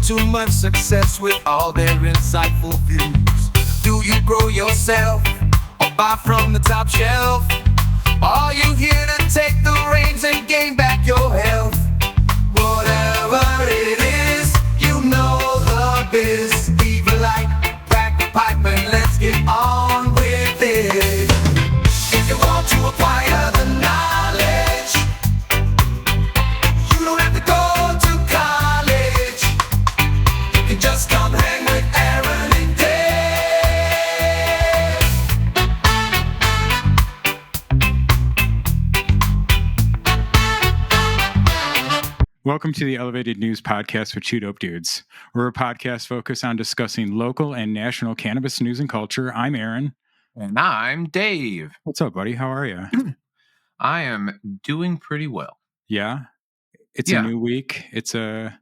too much success with all their insightful views. Do you grow yourself or buy from the top shelf? Are you here to take the reins and gain back your health? Whatever it is, you know the biz. Leave a light, crack a pipe, and let's get on with it. If you want to acquire the knowledge, you don't have to go to college. You can just come hang with Aaron and Dave. Welcome to the Elevated News Podcast with Two Dope Dudes. We're a podcast focused on discussing local and national cannabis news and culture. I'm Aaron. And I'm Dave. What's up, buddy? How are you? I am doing pretty well. Yeah? It's a new week. It's a...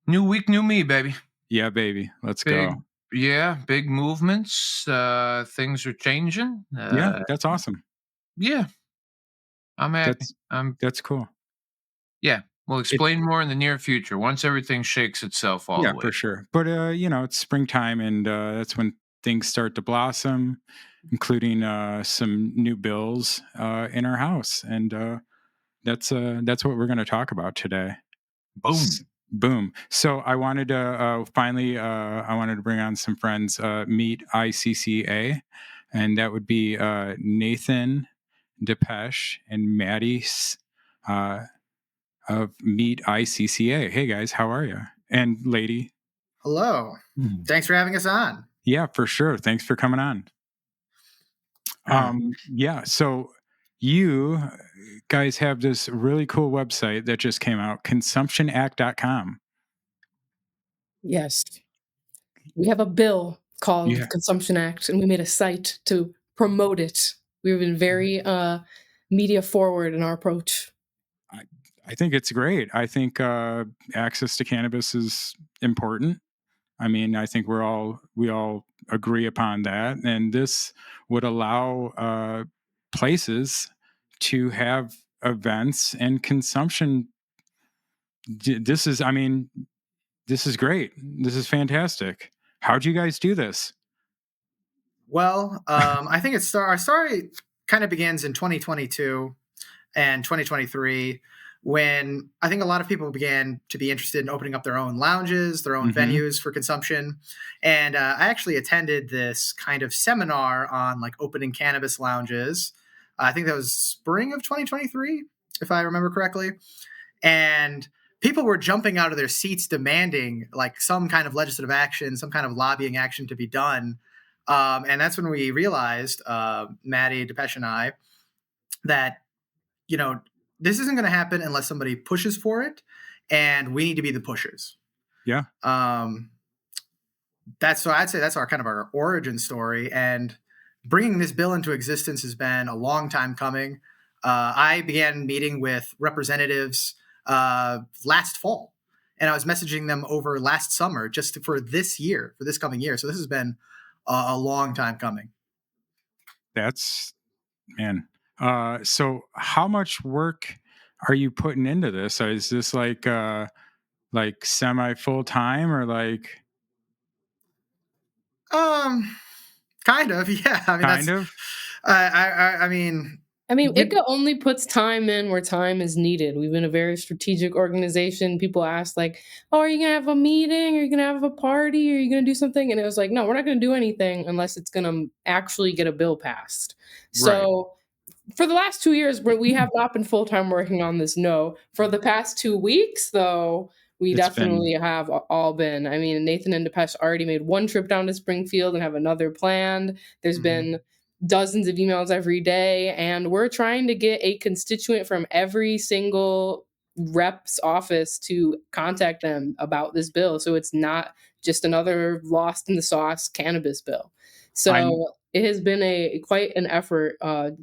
New week, new me, baby. Yeah, baby. Let's go. Yeah, big movements. Things are changing. Yeah, that's awesome. Yeah. I'm happy. That's cool. Yeah. We'll explain more in the near future once everything shakes itself all the way. Yeah, for sure. But, it's springtime, and that's when things start to blossom, including some new bills in our house. And that's what we're going to talk about today. Boom. So I wanted to I wanted to bring on some friends, meet.Icca, and that would be Nathan, Dipesh, and Maddie of Made.Icca. Hey guys, how are you? And lady. Hello. Thanks for having us on. Yeah, for sure. Thanks for coming on. So you guys have this really cool website that just came out, consumptionact.com. Yes. We have a bill called the Consumption Act, and we made a site to promote it. We've been very media forward in our approach. I think it's great. I think access to cannabis is important. I mean, I think we all agree upon that, and this would allow places to have events and consumption. This is great. This is fantastic. How'd you guys do this? Well, I think our story kind of begins in 2022 and 2023. When I think a lot of people began to be interested in opening up their own lounges, their own venues for consumption. And I actually attended this kind of seminar on like opening cannabis lounges. I think that was spring of 2023, if I remember correctly. And people were jumping out of their seats demanding like some kind of legislative action, some kind of lobbying action to be done. And that's when we realized, Maddie, Dipesh, and I, that, this isn't going to happen unless somebody pushes for it, and we need to be the pushers. Yeah. I'd say that's our origin story, and bringing this bill into existence has been a long time coming. I began meeting with representatives last fall, and I was messaging them over last summer just for this coming year. So this has been a long time coming. So how much work are you putting into this? Is this like semi full time or like? Kind of, yeah. I mean, Icca only puts time in where time is needed. We've been a very strategic organization. People ask like, "Oh, are you gonna have a meeting? Are you gonna have a party? Are you gonna do something?" And it was like, "No, we're not gonna do anything unless it's gonna actually get a bill passed." So. For the last 2 years, we have not been full-time working on this, no. For the past 2 weeks, though, we definitely have all been. I mean, Nathan and Dipesh already made one trip down to Springfield and have another planned. There's been dozens of emails every day, and we're trying to get a constituent from every single rep's office to contact them about this bill. So it's not just another lost in the sauce cannabis bill. So it has been quite an effort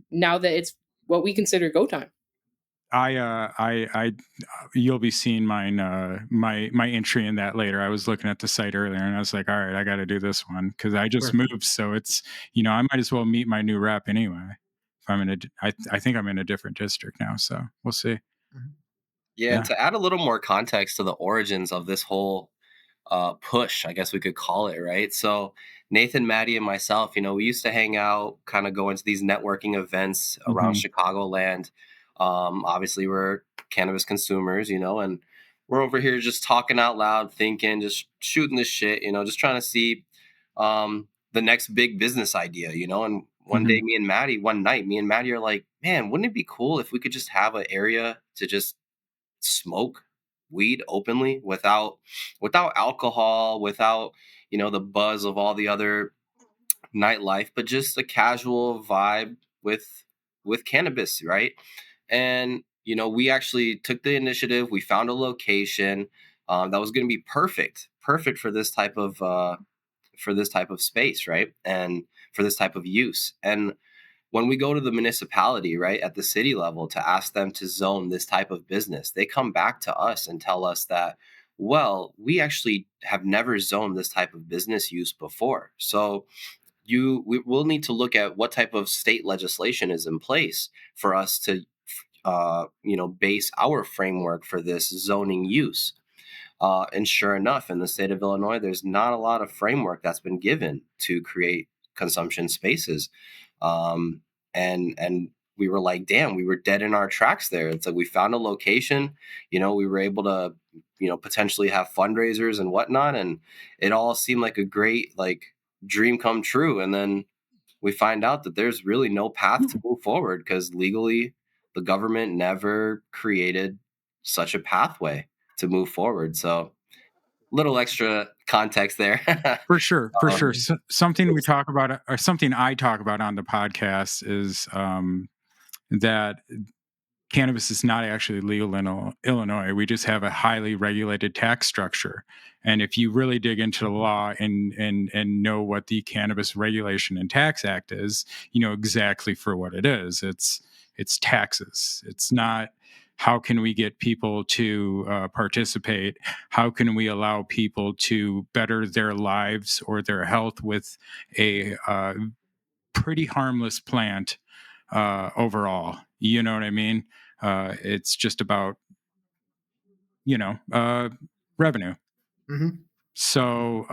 now that it's what we consider go time. You'll be seeing mine, my entry in that later. I was looking at the site earlier and I was like, all right, I got to do this one because I just moved. So it's, I might as well meet my new rep anyway. If I think I'm in a different district now, so we'll see. Yeah, and to add a little more context to the origins of this whole push, I guess we could call it, right? So Nathan, Maddie, and myself, we used to hang out, kind of go into these networking events around Chicagoland. Obviously, we're cannabis consumers, and we're over here just talking out loud, thinking, just shooting the shit, just trying to see the next big business idea, and one night, me and Maddie are like, man, wouldn't it be cool if we could just have an area to just smoke weed openly without alcohol, without the buzz of all the other nightlife, but just a casual vibe with cannabis, right? And we actually took the initiative. We found a location that was going to be perfect for this type of space, right? And for this type of use. And when we go to the municipality, right, at the city level to ask them to zone this type of business, they come back to us and tell us that, well, we actually have never zoned this type of business use before. So we will need to look at what type of state legislation is in place for us to, base our framework for this zoning use. And sure enough, in the state of Illinois, there's not a lot of framework that's been given to create consumption spaces. And we were like, damn, we were dead in our tracks there. It's like we found a location, we were able to, potentially have fundraisers and whatnot. And it all seemed like a great, dream come true. And then we find out that there's really no path to move forward because legally the government never created such a pathway to move forward. So little extra context there. For sure. Something we talk about, or something I talk about on the podcast, is that cannabis is not actually legal in Illinois. We just have a highly regulated tax structure. And if you really dig into the law and know what the Cannabis Regulation and Tax Act is, you know exactly for what it is. It's taxes. It's not how can we get people to participate? How can we allow people to better their lives or their health with a pretty harmless plant overall? You know what I mean? It's just about, revenue. Mm-hmm. So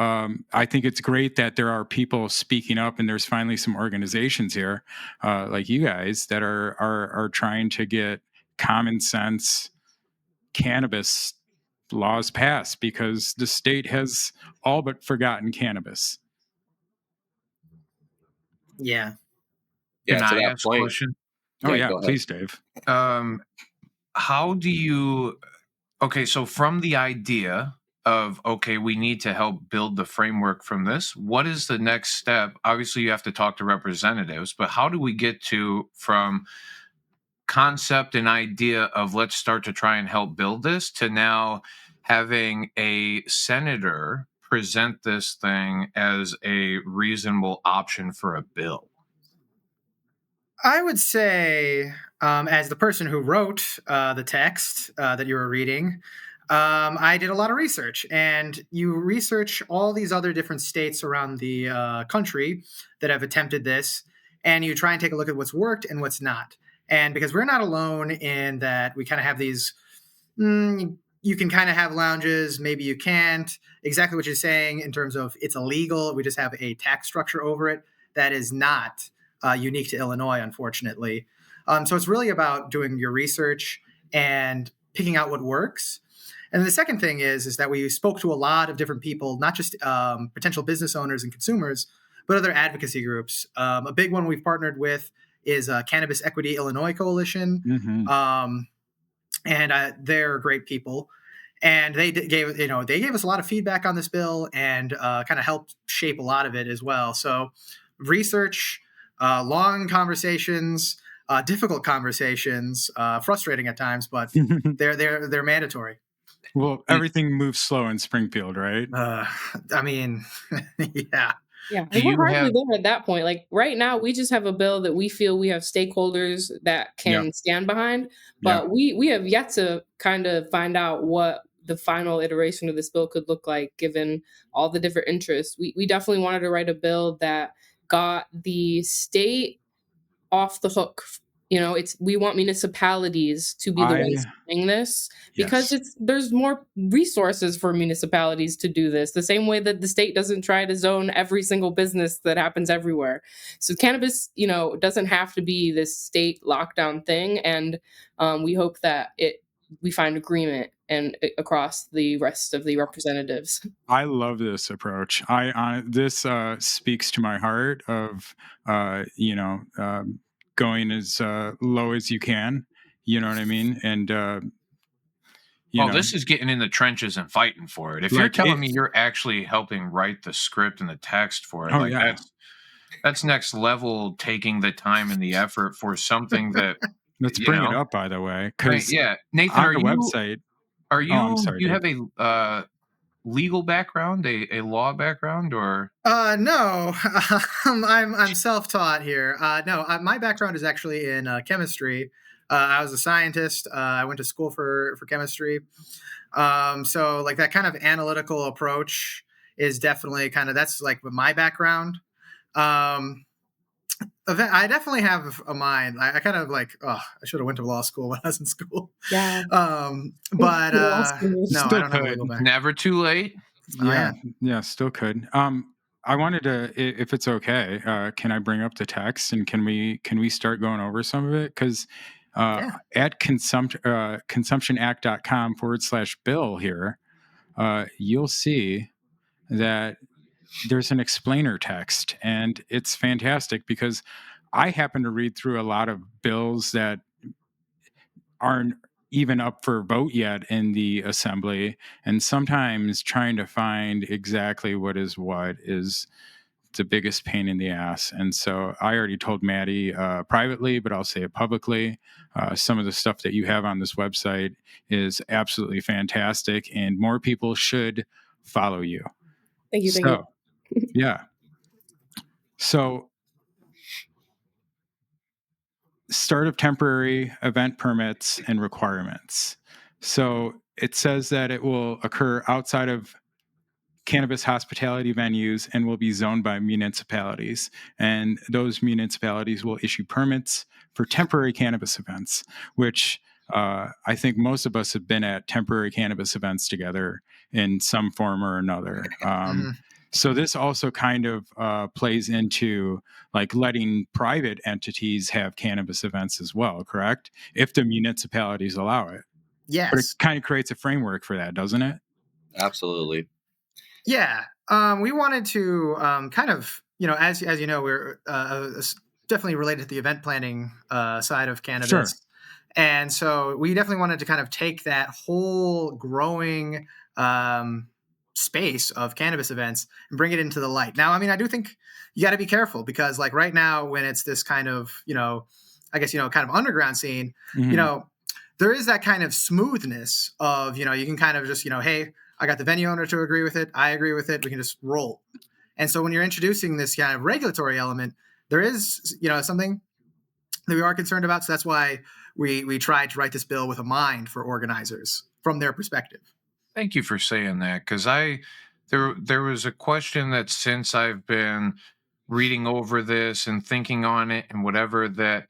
I think it's great that there are people speaking up, and there's finally some organizations here, like you guys, that are trying to get common sense cannabis laws passed, because the state has all but forgotten cannabis. Can to I that ask a point. question? Oh Yeah, yeah, go ahead. please, Dave. How do you? Okay, so from the idea of, okay, we need to help build the framework from this, what is the next step? Obviously, you have to talk to representatives, but how do we get to from concept and idea of let's start to try and help build this to now having a senator present this thing as a reasonable option for a bill? I would say, as the person who wrote the text that you were reading, I did a lot of research. And you research all these other different states around the country that have attempted this, and you try and take a look at what's worked and what's not. And because we're not alone in that, we kind of have these. You can kind of have lounges, maybe you can't. Exactly what you're saying in terms of it's illegal. We just have a tax structure over it that is not unique to Illinois, unfortunately. So it's really about doing your research and picking out what works. And the second thing is that we spoke to a lot of different people, not just potential business owners and consumers, but other advocacy groups. A big one we've partnered with is Cannabis Equity Illinois Coalition. Mm-hmm. And they're great people. And they gave us a lot of feedback on this bill and kind of helped shape a lot of it as well. So research, long conversations, difficult conversations, frustrating at times, but they're mandatory. Well, everything moves slow in Springfield, right? I mean, yeah. Yeah, Do and we're you hardly have- there at that point. Like right now, we just have a bill that we feel we have stakeholders that can stand behind, but we have yet to kind of find out what the final iteration of this bill could look like, given all the different interests. We definitely wanted to write a bill that got the state off the hook, we want municipalities to be the ones doing this, because there's more resources for municipalities to do this, the same way that the state doesn't try to zone every single business that happens everywhere. So cannabis, doesn't have to be this state lockdown thing, and we hope that we find agreement and across the rest of the representatives. I love this approach. This speaks to my heart of going as low as you can. You know what I mean? And this is getting in the trenches and fighting for it. If you're telling me you're actually helping write the script and the text for it, that's next level, taking the time and the effort for something that. Let's bring it up, by the way, because Nathan, on the website. Are you? I'm sorry, you Dave. have a legal background, a law background, or? No, I'm self-taught here. No, my background is actually in chemistry. I was a scientist. I went to school for chemistry. So like that kind of analytical approach is definitely that's like my background. I definitely have a mind. I kind of like, I should have went to law school when I was in school. Yeah. But no, I don't have a legal background. Never too late. Yeah, still could. I wanted to, if it's okay, can I bring up the text, and can we start going over some of it? Because at consumptionact.com/bill here, you'll see that there's an explainer text, and it's fantastic because I happen to read through a lot of bills that aren't even up for vote yet in the assembly, and sometimes trying to find exactly what is the biggest pain in the ass. And so I already told Maddie privately, but I'll say it publicly. Some of the stuff that you have on this website is absolutely fantastic, and more people should follow you. Thank you. Yeah. So, start of temporary event permits and requirements. So it says that it will occur outside of cannabis hospitality venues and will be zoned by municipalities. And those municipalities will issue permits for temporary cannabis events, which I think most of us have been at temporary cannabis events together in some form or another. So this also kind of plays into like letting private entities have cannabis events as well, correct? If the municipalities allow it. Yes. But it kind of creates a framework for that, doesn't it? Absolutely. Yeah. We wanted to kind of, as you know, we're definitely related to the event planning side of cannabis. Sure. And so we definitely wanted to kind of take that whole growing space of cannabis events and bring it into the light. Now, I mean, I do think you got to be careful because like right now when it's this kind of, I guess, kind of underground scene, there is that kind of smoothness of, you can kind of just, hey, I got the venue owner to agree with it. I agree with it. We can just roll. And so when you're introducing this kind of regulatory element, there is, something that we are concerned about. So that's why we tried to write this bill with a mind for organizers from their perspective. Thank you for saying that, because there was a question that since I've been reading over this and thinking on it and whatever, that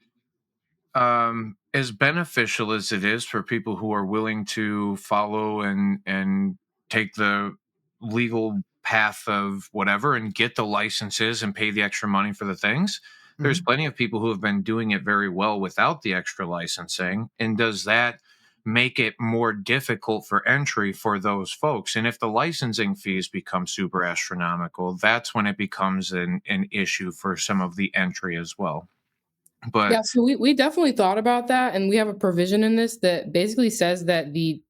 as beneficial as it is for people who are willing to follow and take the legal path of whatever and get the licenses and pay the extra money for the things, there's plenty of people who have been doing it very well without the extra licensing. And does that make it more difficult for entry for those folks? And if the licensing fees become super astronomical, that's when it becomes an issue for some of the entry as well. But yeah, so we definitely thought about that, and we have a provision in this that basically says that the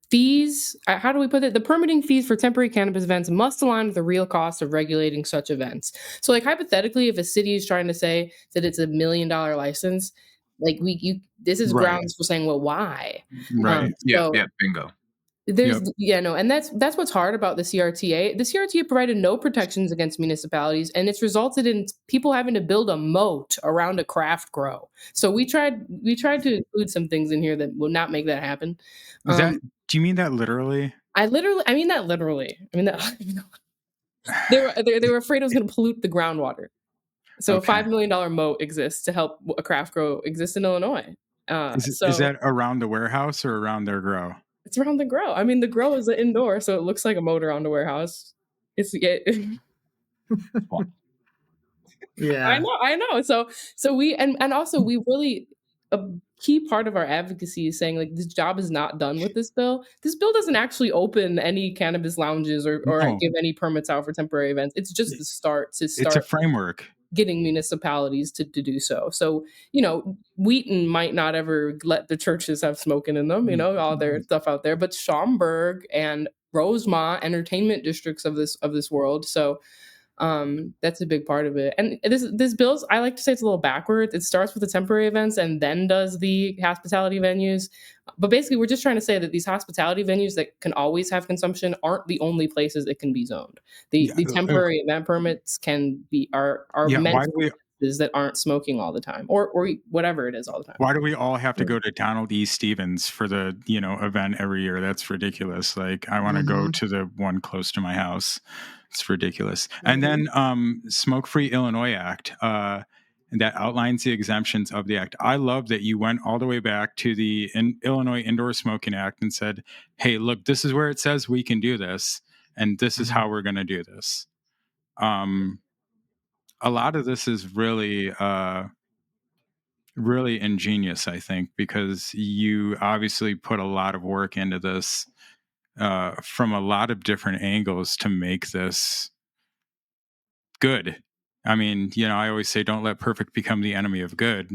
fees, how do we put it? The permitting fees for temporary cannabis events must align with the real cost of regulating such events. So like hypothetically, if a city is trying to say that it's $1 million license, like this is grounds for saying, well, why? Right. Yeah, bingo. And that's what's hard about the CRTA. The CRTA provided no protections against municipalities, and it's resulted in people having to build a moat around a craft grow. So we tried to include some things in here that will not make that happen. Do you mean that literally? I mean that literally. I mean that they were afraid it was going to pollute the groundwater. So Okay. a $5 million moat exists to help a craft grow exist in Illinois. Is that around the warehouse or around their grow? It's around the grow. I mean, the grow is indoor, so it looks like a moat around the warehouse. Yeah. I know. So we and also we really a key part of our advocacy is saying like this job is not done with this bill. This bill doesn't actually open any cannabis lounges or No. give any permits out for temporary events. It's just the start to It's a start framework. getting municipalities to do so. So, Wheaton might not ever let the churches have smoking in them, all their stuff out there, but Schaumburg and Rosemont entertainment districts of this world. So that's a big part of it. And this bill's, I like to say, it's a little backwards. It starts with the temporary events and then does the hospitality venues. But basically, we're just trying to say that these hospitality venues that can always have consumption aren't the only places it can be zoned. The temporary event permits are meant Why do we? that aren't smoking all the time or whatever it is all the time. Why do we all have to go to Donald E. Stevens for the event every year? That's ridiculous. Like I want to go to the one close to my house. It's ridiculous. And then Smoke Free Illinois Act that outlines the exemptions of the act. I love that you went all the way back to the Illinois Indoor Smoking Act and said, hey, look, this is where it says we can do this. And this is how we're going to do this. A lot of this is really really ingenious, I think, because you obviously put a lot of work into this from a lot of different angles to make this good. I mean, I always say don't let perfect become the enemy of good.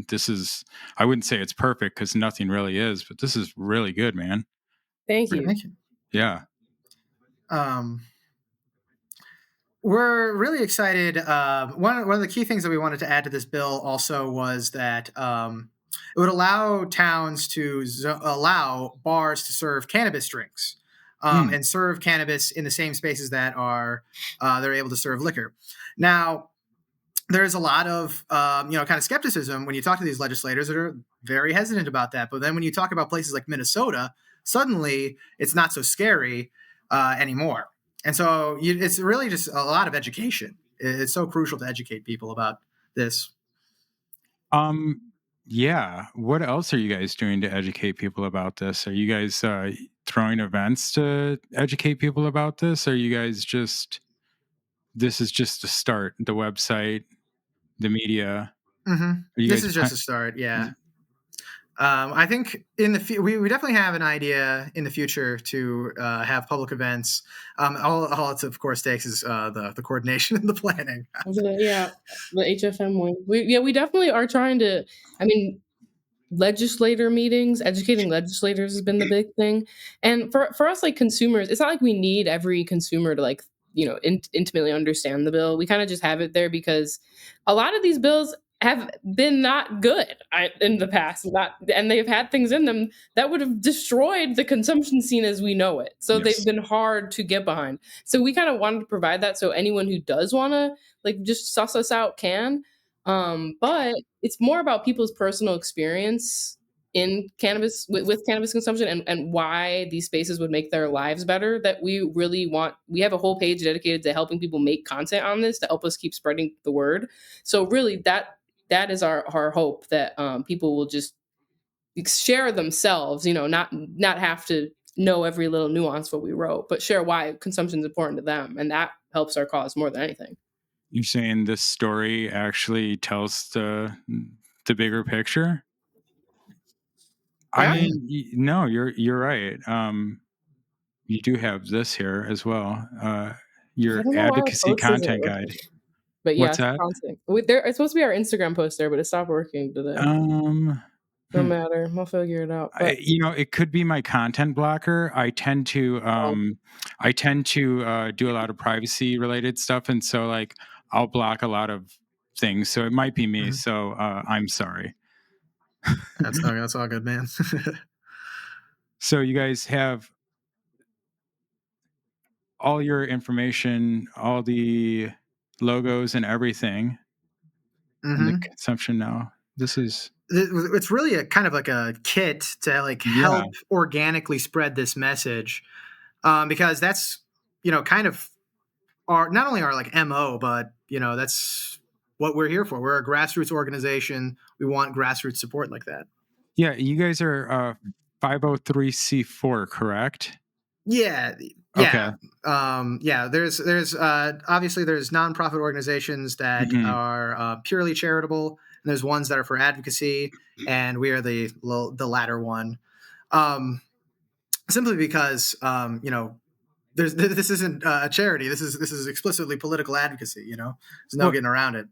I wouldn't say it's perfect because nothing really is, but this is really good, man. Thank you. Yeah. We're really excited. One of the key things that we wanted to add to this bill also was that it would allow towns to allow bars to serve cannabis drinks and serve cannabis in the same spaces that they're able to serve liquor. Now, there's a lot of kind of skepticism when you talk to these legislators that are very hesitant about that. But then when you talk about places like Minnesota, suddenly it's not so scary anymore. And so it's really just a lot of education. It's so crucial to educate people about this. Yeah. What else are you guys doing to educate people about this? Are you guys throwing events to educate people about this? Or are you guys this is just the start, the website, the media? This is just a start. Yeah. I think in we definitely have an idea in the future to have public events. All it of course takes is the coordination and the planning. The HFM one. We definitely are trying to. I mean, legislator meetings, educating legislators has been the big thing. And for us, like consumers, it's not like we need every consumer to intimately understand the bill. We kind of just have it there because a lot of these bills have been not good in the past, and they've had things in them that would have destroyed the consumption scene as we know it. So they've been hard to get behind. So we kind of wanted to provide that so anyone who does want to just suss us out can. But it's more about people's personal experience in cannabis with cannabis consumption and why these spaces would make their lives better that we have a whole page dedicated to helping people make content on this to help us keep spreading the word. So really that is our hope that people will just share themselves, not have to know every little nuance what we wrote, but share why consumption is important to them. And that helps our cause more than anything. You're saying this story actually tells the bigger picture? I mean, no, you're right. You do have this here as well. Your advocacy content guide. But yeah, what's that? It's supposed to be our Instagram post there, but it stopped working today. No matter, we'll figure it out. But, it could be my content blocker. I tend to do a lot of privacy related stuff, and so I'll block a lot of things. So it might be me. So I'm sorry. That's all good, man. So you guys have all your information, all the logos and everything, and the consumption now. It's really a kind of like a kit to help organically spread this message, because that's kind of not only our MO, but that's what we're here for. We're a grassroots organization. We want grassroots support like that. Yeah, you guys are 503c4, correct? Yeah. Okay. There's obviously there's nonprofit organizations that are purely charitable, and there's ones that are for advocacy, and we are the latter one. Simply because this isn't a charity. This is explicitly political advocacy. There's no getting around it.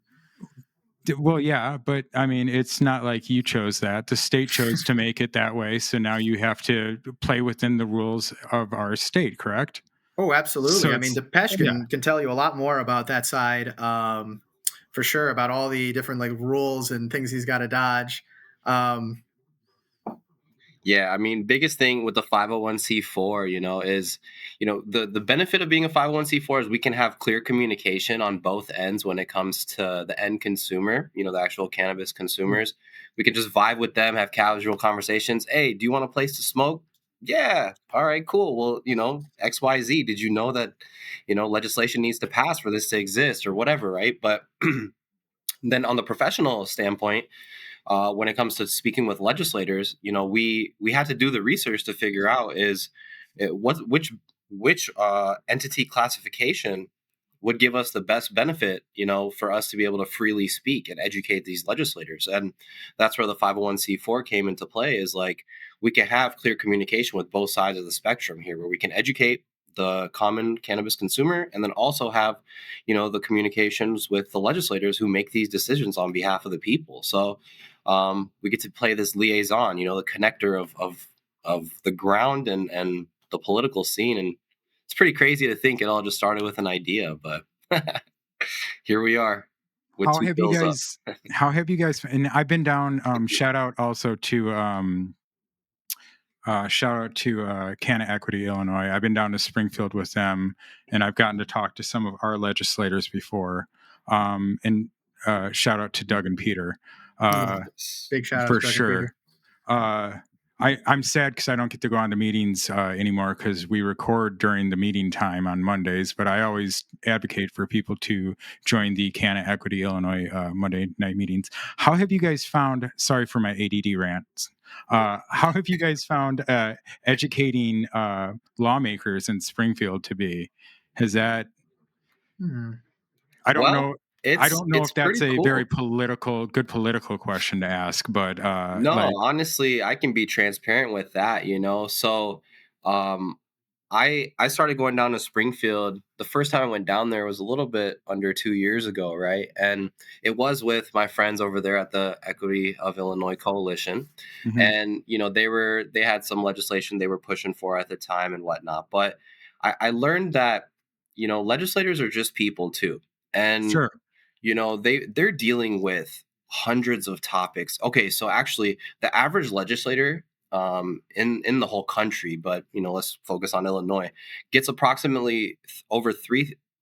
Well, yeah, but I mean, it's not like you chose that. The state chose to make it that way. So now you have to play within the rules of our state, correct? Oh, absolutely. So I mean, Dipesh can tell you a lot more about that side, for sure, about all the different like rules and things he's got to dodge. Yeah, I mean, biggest thing with the 501c4, is, the benefit of being a 501c4 is we can have clear communication on both ends when it comes to the end consumer, the actual cannabis consumers. We can just vibe with them, have casual conversations. Hey, do you want a place to smoke? Yeah. All right, cool. Well, XYZ, did you know that, legislation needs to pass for this to exist or whatever, right? But then on the professional standpoint, when it comes to speaking with legislators, we had to do the research to figure out which entity classification would give us the best benefit, for us to be able to freely speak and educate these legislators. And that's where the 501c4 came into play, is like we can have clear communication with both sides of the spectrum here, where we can educate the common cannabis consumer and then also have, the communications with the legislators who make these decisions on behalf of the people. So we get to play this liaison, the connector of the ground and the political scene. And it's pretty crazy to think it all just started with an idea, but here we are. How have you guys, and I've been down, shout out to Canna Equity, Illinois. I've been down to Springfield with them, and I've gotten to talk to some of our legislators before. And shout out to Doug and Peter. Big shout out for to Doug sure. and Peter. I'm sad because I don't get to go on to meetings anymore, because we record during the meeting time on Mondays. But I always advocate for people to join the Canna Equity Illinois Monday night meetings. How have you guys found? Sorry for my ADD rants. How have you guys found educating lawmakers in Springfield to be? Has that? I don't know. I don't know if that's a very good political question to ask, but no, honestly, I can be transparent with that, So I started going down to Springfield. The first time I went down there was a little bit under 2 years ago, right? And it was with my friends over there at the Equity of Illinois Coalition. And, they had some legislation they were pushing for at the time and whatnot. But I learned that, legislators are just people too. And sure. They're dealing with hundreds of topics. Okay, so actually the average legislator in the whole country, but let's focus on Illinois, gets approximately over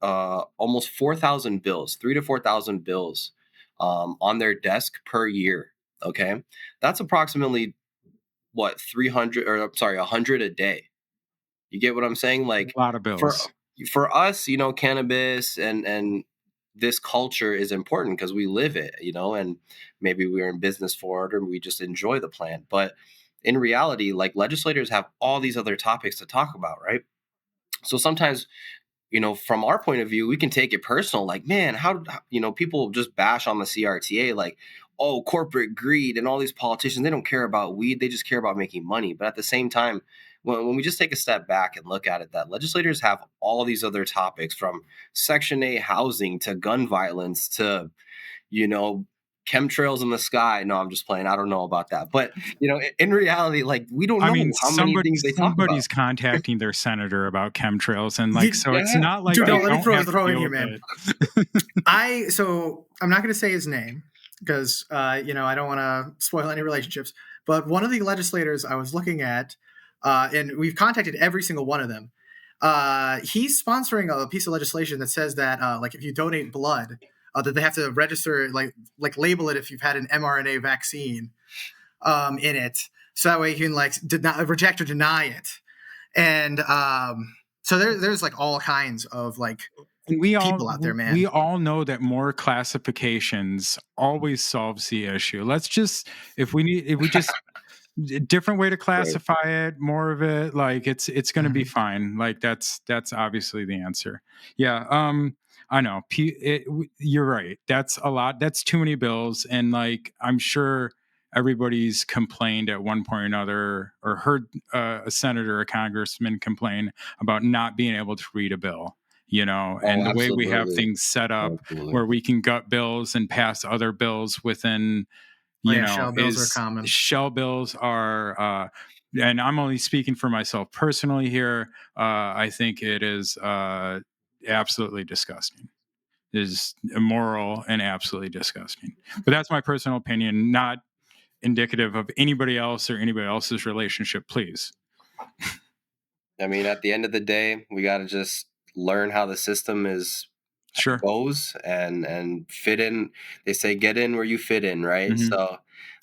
almost 4,000 bills, 3,000 to 4,000 bills on their desk per year. Okay, that's approximately 100 a day. You get what I'm saying? Like a lot of bills for us, cannabis and this culture is important because we live it, and maybe we're in business for it or we just enjoy the plant. But in reality, like, legislators have all these other topics to talk about, right? So sometimes, from our point of view, we can take it personal. Like, man, how people just bash on the CRTA, like, oh, corporate greed and all these politicians, they don't care about weed. They just care about making money. But at the same time, when we just take a step back and look at it, that legislators have all these other topics, from Section 8 housing to gun violence to, chemtrails in the sky. No, I'm just playing. I don't know about that. But, in reality, like, we don't know how many things they talk about. Somebody's contacting their senator about chemtrails. And it's not like, dude, let me throw in here, man. So I'm not going to say his name because, I don't want to spoil any relationships. But one of the legislators I was looking at, and we've contacted every single one of them. He's sponsoring a piece of legislation that says that, if you donate blood, that they have to register, like label it if you've had an mRNA vaccine in it, so that way you can reject or deny it. And so there's like all kinds of And we people out there, man. we all know that more classifications always solves the issue. Let's just if we just different way to classify it, more of it, like it's going to be fine. Like that's obviously the answer. Yeah. I know. You're right. That's a lot. That's too many bills, and like I'm sure everybody's complained at one point or another, or heard a senator, a congressman complain about not being able to read a bill. And the way we have things set up where we can gut bills and pass other bills within, shell bills are common. Shell bills are, and I'm only speaking for myself personally here. I think it is absolutely disgusting. It is immoral and absolutely disgusting. But that's my personal opinion, not indicative of anybody else or anybody else's relationship, please. I mean, at the end of the day, we got to just learn how the system goes and fit in. They say get in where you fit in, right? Mm-hmm. So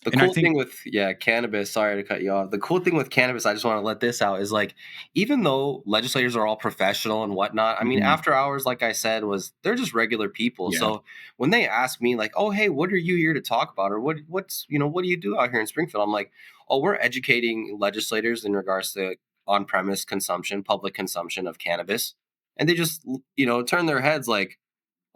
the cool thing with cannabis, sorry to cut you off. The cool thing with cannabis, I just want to let this out, is like, even though legislators are all professional and whatnot, I mean, after hours, like I said, they're just regular people. Yeah. So when they ask me like, oh, hey, what are you here to talk about? Or what do you do out here in Springfield? I'm like, oh, we're educating legislators in regards to on-premise consumption, public consumption of cannabis. And they just, turn their heads like,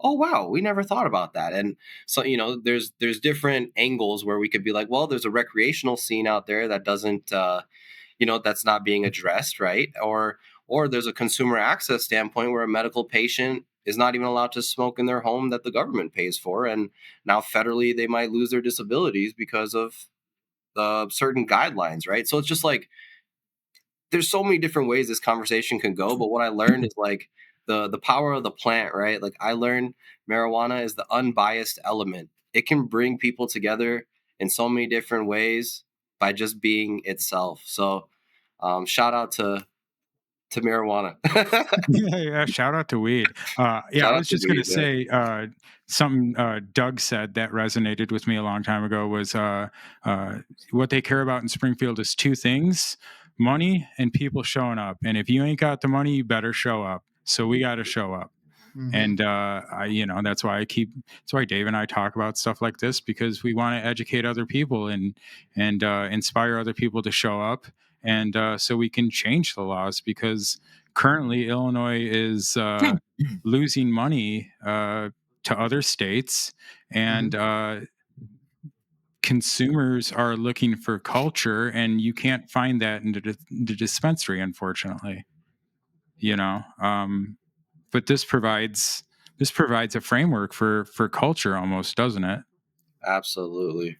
oh, wow, we never thought about that. And so, there's different angles where we could be like, well, there's a recreational scene out there that doesn't, that's not being addressed, right? Or there's a consumer access standpoint where a medical patient is not even allowed to smoke in their home that the government pays for. And now federally, they might lose their disabilities because of certain guidelines, right? So it's just like, there's so many different ways this conversation can go. But what I learned is like, the power of the plant, right? Like I learned marijuana is the unbiased element. It can bring people together in so many different ways by just being itself. So shout out to marijuana. yeah, shout out to weed. I was just going to say something Doug said that resonated with me a long time ago was what they care about in Springfield is two things: money and people showing up. And if you ain't got the money, you better show up. So we got to show up. And that's why Dave and I talk about stuff like this, because we want to educate other people and inspire other people to show up, and so we can change the laws, because currently Illinois is losing money to other states, and consumers are looking for culture, and you can't find that in the dispensary, unfortunately. But this provides a framework for culture, almost, doesn't it? Absolutely.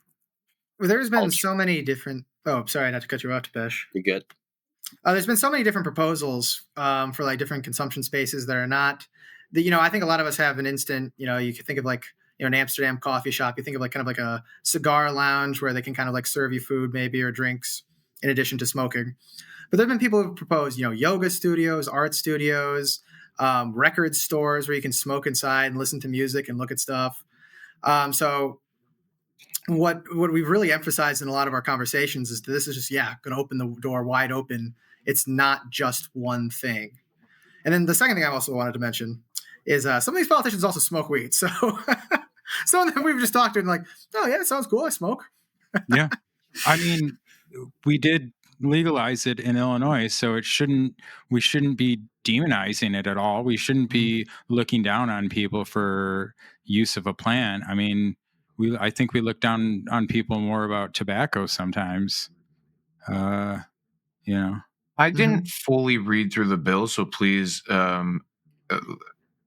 Well, there's been so many different. Oh, sorry, not to cut you off, Dipesh. You're good. There's been so many different proposals for like different consumption spaces that are not. I think a lot of us have an instant. You could think of like an Amsterdam coffee shop. You think of like kind of like a cigar lounge where they can kind of like serve you food maybe or drinks in addition to smoking. But there have been people who propose yoga studios, art studios, record stores where you can smoke inside and listen to music and look at stuff. So what we've really emphasized in a lot of our conversations is that this is just, going to open the door wide open. It's not just one thing. And then the second thing I also wanted to mention is some of these politicians also smoke weed. So some of them we've just talked to and like, oh yeah, it sounds cool. I smoke. Yeah. I mean, we did legalize it in Illinois, so we shouldn't be demonizing it at all. We shouldn't be looking down on people for use of a plant. I mean, I think we look down on people more about tobacco sometimes. I didn't fully read through the bill, so please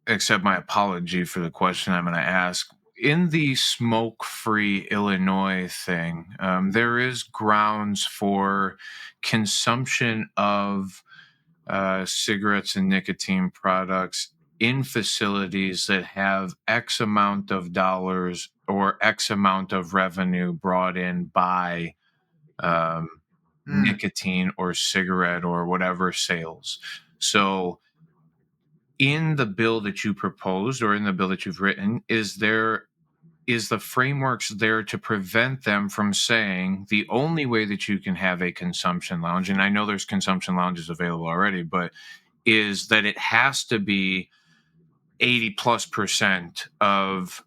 accept my apology for the question I'm going to ask. In the smoke-free Illinois thing, there is grounds for consumption of cigarettes and nicotine products in facilities that have X amount of dollars or X amount of revenue brought in by nicotine or cigarette or whatever sales. So in the bill that you proposed, or in the bill that you've written, is the frameworks there to prevent them from saying the only way that you can have a consumption lounge, and I know there's consumption lounges available already, but is that it has to be 80+% of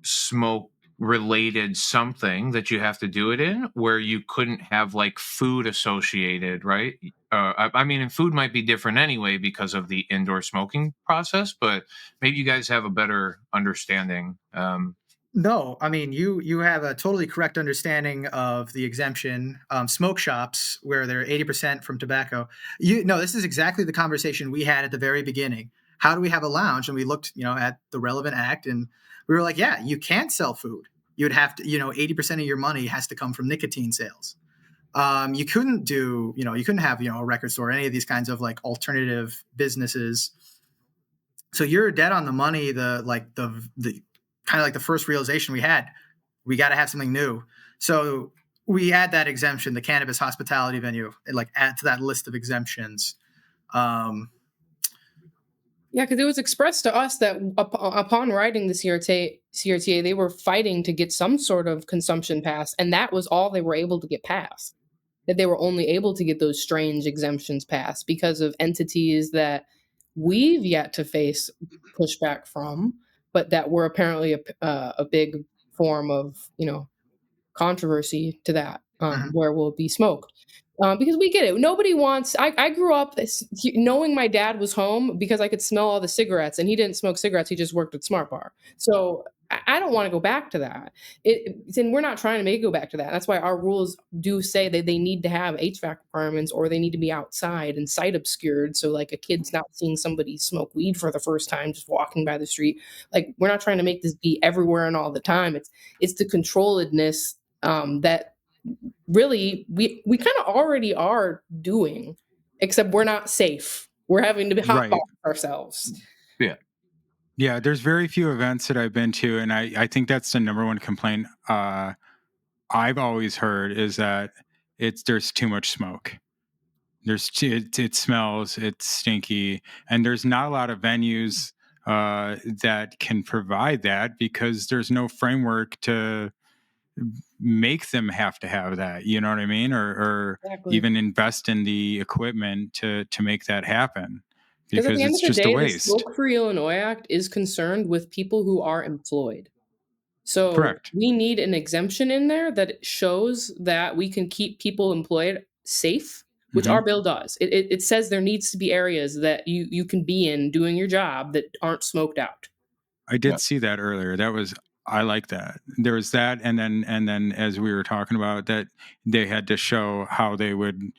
smoke related something that you have to do it in, where you couldn't have like food associated, right? I mean, and food might be different anyway because of the indoor smoking process, but maybe you guys have a better understanding. No, I mean you have a totally correct understanding of the exemption. Smoke shops where they're 80% from tobacco. This is exactly the conversation we had at the very beginning. How do we have a lounge? And we looked, at the relevant act, and we were like, yeah, you can't sell food. You would have to, 80% of your money has to come from nicotine sales. You couldn't do, you couldn't have, a record store, any of these kinds of like alternative businesses. So you're dead on the money. The kind of like the first realization we had, we got to have something new. So we add that exemption, the cannabis hospitality venue, and like add to that list of exemptions. Yeah, because it was expressed to us that upon writing the CRTA, they were fighting to get some sort of consumption passed, and that was all they were able to get passed. That they were only able to get those strange exemptions passed because of entities that we've yet to face pushback from, but that were apparently a big form of controversy to that, where will be smoked. Because we get it. Nobody wants. I grew up knowing my dad was home because I could smell all the cigarettes, and he didn't smoke cigarettes. He just worked at Smart Bar. So I don't want to go back to that. And we're not trying to make it go back to that. That's why our rules do say that they need to have HVAC requirements, or they need to be outside and sight obscured. So like a kid's not seeing somebody smoke weed for the first time just walking by the street. Like we're not trying to make this be everywhere and all the time. It's the controlledness that really we kind of already are doing, except we're not safe. We're having to hotbox Right. ourselves. Yeah, there's very few events that I've been to, and I think that's the number one complaint I've always heard is that there's too much smoke. It smells, it's stinky, and there's not a lot of venues that can provide that because there's no framework to make them have to have that. You know what I mean? Or Exactly. even invest in the equipment to make that happen. Because at Because the end it's of the just a day, the waste. Smoke Free Illinois Act is concerned with people who are employed. So Correct. we need an exemption in there that shows that we can keep people employed safe, which our bill does. It says there needs to be areas that you can be in doing your job that aren't smoked out. I did see that earlier. I like that. There was that, and then as we were talking about that, they had to show how they would,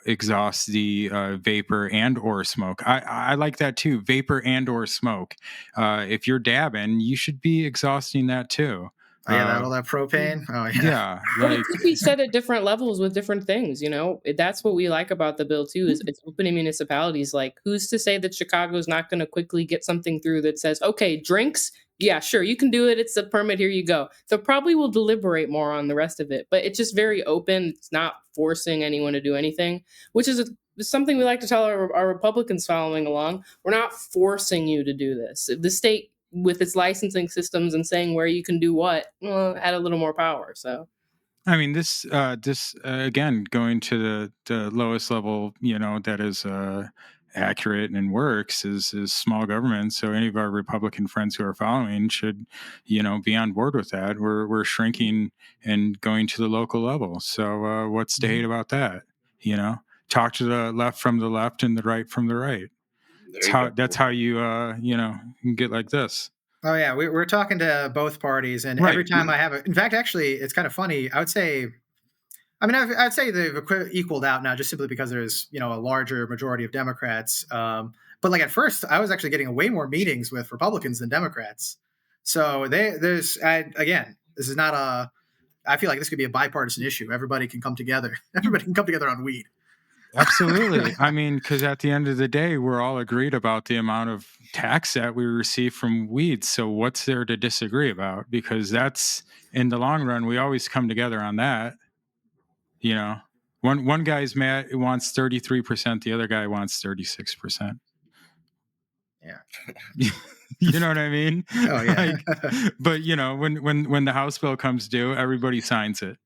exhaust the vapor and or smoke. I like that too. Vapor and or smoke. If you're dabbing, you should be exhausting that too. Oh, yeah, all that propane. Oh yeah. Yeah, But it could be set at different levels with different things, That's what we like about the bill too, is it's opening municipalities. Like, who's to say that Chicago's not going to quickly get something through that says, okay, drinks, yeah, sure, you can do it. It's a permit. Here you go. They probably will deliberate more on the rest of it, but it's just very open. It's not forcing anyone to do anything, which is something we like to tell our Republicans following along. We're not forcing you to do this. The state, with its licensing systems and saying where you can do what, add a little more power. So, I mean, this again, going to the lowest level, that is accurate and works is small government. So any of our Republican friends who are following should, be on board with that. We're shrinking and going to the local level. So what's to hate about that? Talk to the left from the left and the right from the right. That's how you can get like this. Oh yeah, we're talking to both parties, and Right. every time I have in fact, actually, it's kind of funny. I'd say they've equaled out now, just simply because there's a larger majority of Democrats. But like at first, I was actually getting way more meetings with Republicans than Democrats. So this is not a. I feel like this could be a bipartisan issue. Everybody can come together. Everybody can come together on weed. Absolutely. I mean, because at the end of the day, we're all agreed about the amount of tax that we receive from weed. So what's there to disagree about? Because that's, in the long run, we always come together on that. One guy's mad, wants 33%, the other guy wants 36%. Yeah. You know what I mean? Oh yeah. But when the House bill comes due, everybody signs it.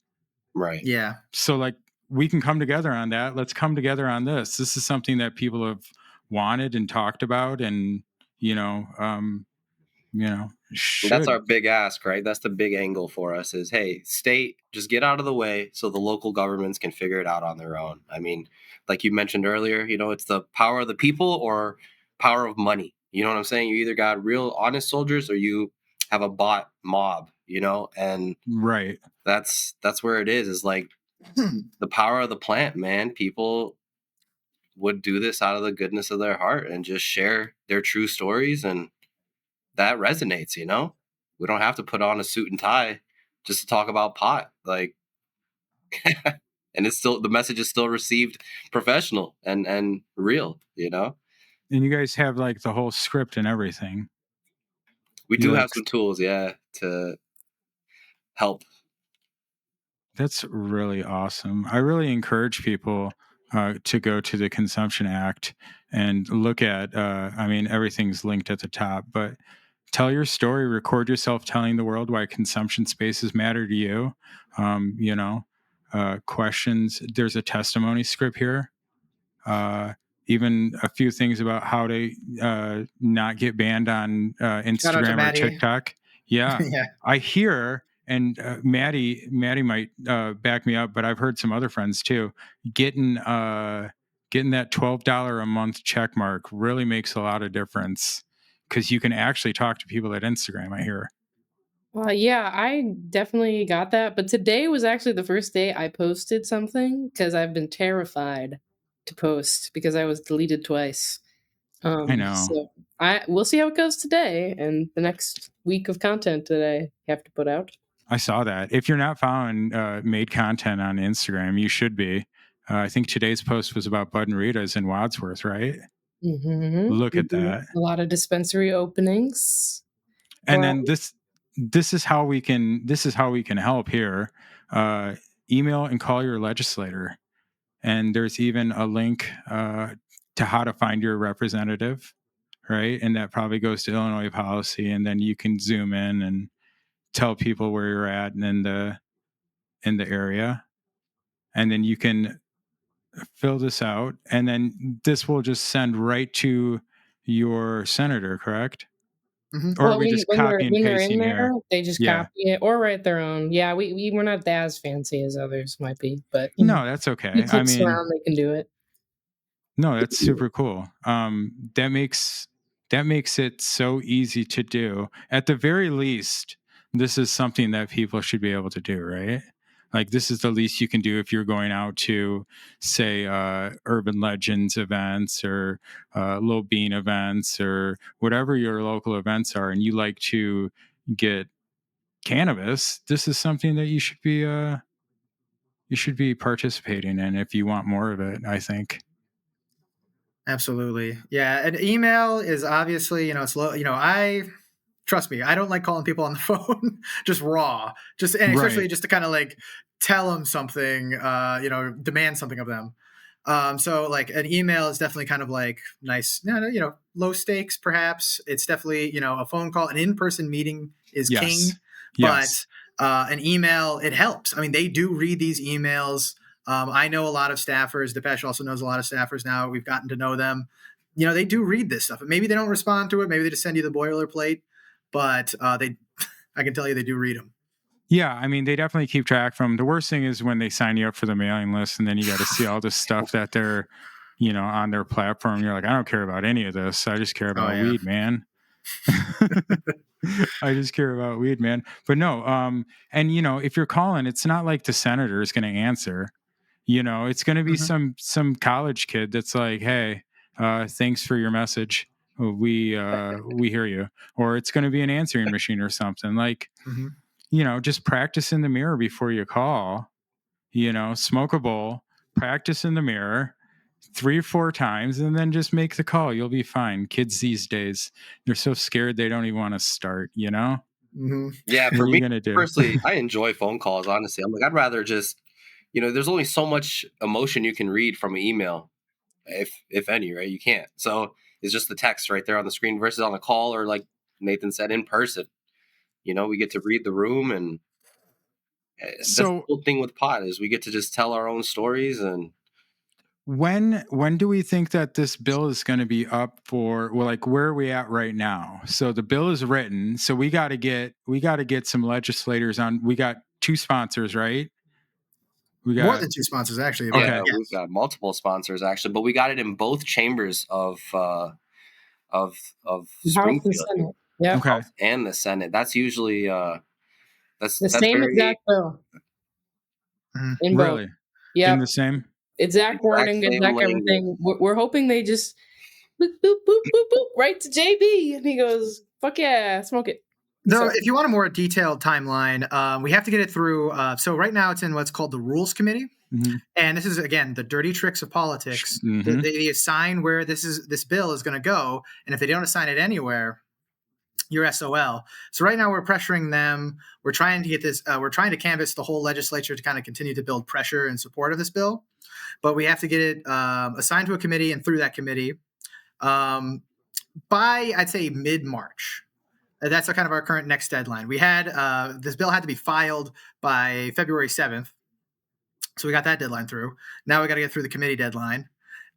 Right. Yeah. So like, we can come together on that. Let's come together on this. This is something that people have wanted and talked about, and That's should. our big ask, right? That's the big angle for us is, hey, state, just get out of the way so the local governments can figure it out on their own. I mean, like you mentioned earlier, it's the power of the people or power of money. You know what I'm saying? You either got real honest soldiers or you have a bot mob, and Right. that's where it is like the power of the plant, man. People would do this out of the goodness of their heart and just share their true stories, and that resonates. We don't have to put on a suit and tie just to talk about pot, like and it's still, the message is still received professional and real. And you guys have like the whole script and everything. We You do like have some tools, yeah, to help. That's really awesome. I really encourage people to go to the Consumption Act and look at, I mean, everything's linked at the top, but tell your story, record yourself telling the world why consumption spaces matter to you. Questions. There's a testimony script here. Even a few things about how to not get banned on Shout out to Instagram or Maddie. TikTok. Yeah, Yeah. I hear, and Maddie might back me up, but I've heard some other friends too. Getting that $12 a month check mark really makes a lot of difference because you can actually talk to people at Instagram. I hear. Yeah, I definitely got that. But today was actually the first day I posted something because I've been terrified to post because I was deleted twice. I know. So we'll see how it goes today and the next week of content that I have to put out. I saw that. If you're not following Made.Content on Instagram, you should be. I think today's post was about Bud and Rita's in Wadsworth, right? Look We at do that. a lot of dispensary openings. And then this is how we can help here. Email and call your legislator. And there's even a link to how to find your representative, right? And that probably goes to Illinois policy, and then you can zoom in and tell people where you're at and in the area. And then you can fill this out, and then this will just send right to your senator, correct? Or are Well, we just when they're copy and in pasting there, here? they just Yeah. copy it or write their own. Yeah, we're not as fancy as others might be, but No, that's okay. few I clicks mean, around, they can do it. no, that's super cool. That makes it so easy to do. At the very least, this is something that people should be able to do, right? Like this is the least you can do if you're going out to, say, urban legends events or Lil Bean events or whatever your local events are, and you like to get cannabis. This is something that you should be participating in if you want more of it, I think. Absolutely. Yeah. An email is obviously, it's low, trust me, I don't like calling people on the phone just raw, and especially Right. just to kind of like tell them something, demand something of them. So like an email is definitely kind of like nice, low stakes, perhaps. It's definitely, a phone call, an in-person meeting is king, Yes. but an email, it helps. I mean, they do read these emails. I know a lot of staffers. Dipesh also knows a lot of staffers now. We've gotten to know them. They do read this stuff. Maybe they don't respond to it. Maybe they just send you the boilerplate, but I can tell you they do read them. Yeah, I mean, they definitely keep track from. The worst thing is when they sign you up for the mailing list, and then you got to see all this stuff that they're, on their platform. You're like, I don't care about any of this. I just care about yeah. weed, man. I just care about weed, man. But no, and if you're calling, it's not like the senator is going to answer. It's going to be some college kid that's like, hey, thanks for your message. We hear you. Or it's going to be an answering machine or something like. Just practice in the mirror before you call, smoke a bowl, practice in the mirror 3 or 4 times, and then just make the call. You'll be fine. Kids these days, they're so scared they don't even want to start, Yeah, what for are you me going to do? personally, I enjoy phone calls, honestly. I'm like, I'd rather just, there's only so much emotion you can read from an email, if any, right? You can't. So it's just the text right there on the screen versus on a call, or like Nathan said, in person. We get to read the room, and that's the So cool thing with pot is we get to just tell our own stories. And when do we think that this bill is going to be up for? Well, like, where are we at right now? So the bill is written. So we got to get some legislators on. We got 2 sponsors, right? We More got than 2 sponsors, actually. Okay. Yeah, Yes. we've got multiple sponsors actually, but we got it in both chambers of House and Springfield, Senate. Yeah. okay. House and the Senate. That's usually that's The same very exact bill. Mhm. In both. Really? Yeah. In the same? Exact wording, same exact language. everything. We're hoping they just boop, boop, boop, boop, boop, right to JB. And he goes, fuck yeah, smoke it. Though, So- if you want a more detailed timeline, we have to get it through. So right now it's in what's called the Rules Committee. Mhm. And this is, again, the dirty tricks of politics. Mhm. They assign where this bill is going to go. And if they don't assign it anywhere, you're SOL. So right now we're pressuring them. We're trying to get this. We're trying to canvass the whole legislature to kind of continue to build pressure in support of this bill. But we have to get it assigned to a committee and through that committee by, I'd say, mid-March. That's kind of our current next deadline. We had this bill had to be filed by February 7th. So we got that deadline through. Now we got to get through the committee deadline.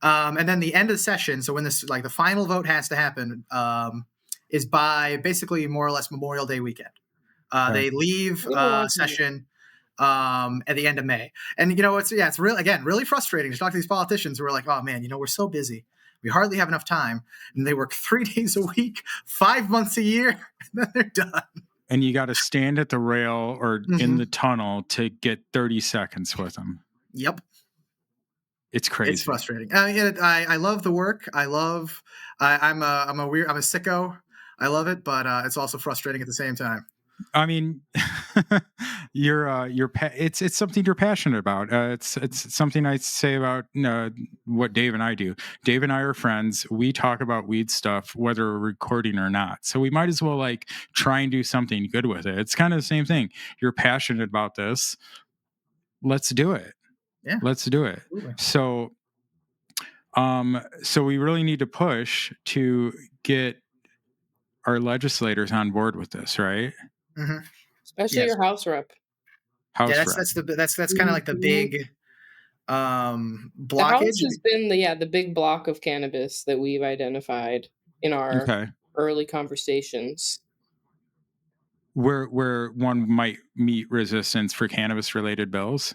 And then the end of the session, so when this, like, the final vote has to happen, is by basically more or less Memorial Day weekend. They leave session at the end of May. And, it's really frustrating to talk to these politicians who are like, oh man, we're so busy. We hardly have enough time. And they work 3 days a week, 5 months a year, and then they're done. And you got to stand at the rail or in Mhm. the tunnel to get 30 seconds with them. Yep. It's crazy. It's frustrating. I love the work. I'm a sicko. I love it, but it's also frustrating at the same time. I mean, it's something you're passionate about. It's something I say about what Dave and I do. Dave and I are friends. We talk about weed stuff, whether we're recording or not. So we might as well try and do something good with it. It's kind of the same thing. You're passionate about this. Let's do it. Yeah. Let's do it. Absolutely. So we really need to push to get our legislators on board with this, right? Mm-hmm. Especially Yes. your house rep. House Yeah, rep. that's kind of like the big The house blockage. has been the big block of cannabis that we've identified in our Okay. early conversations. Where one might meet resistance for cannabis related bills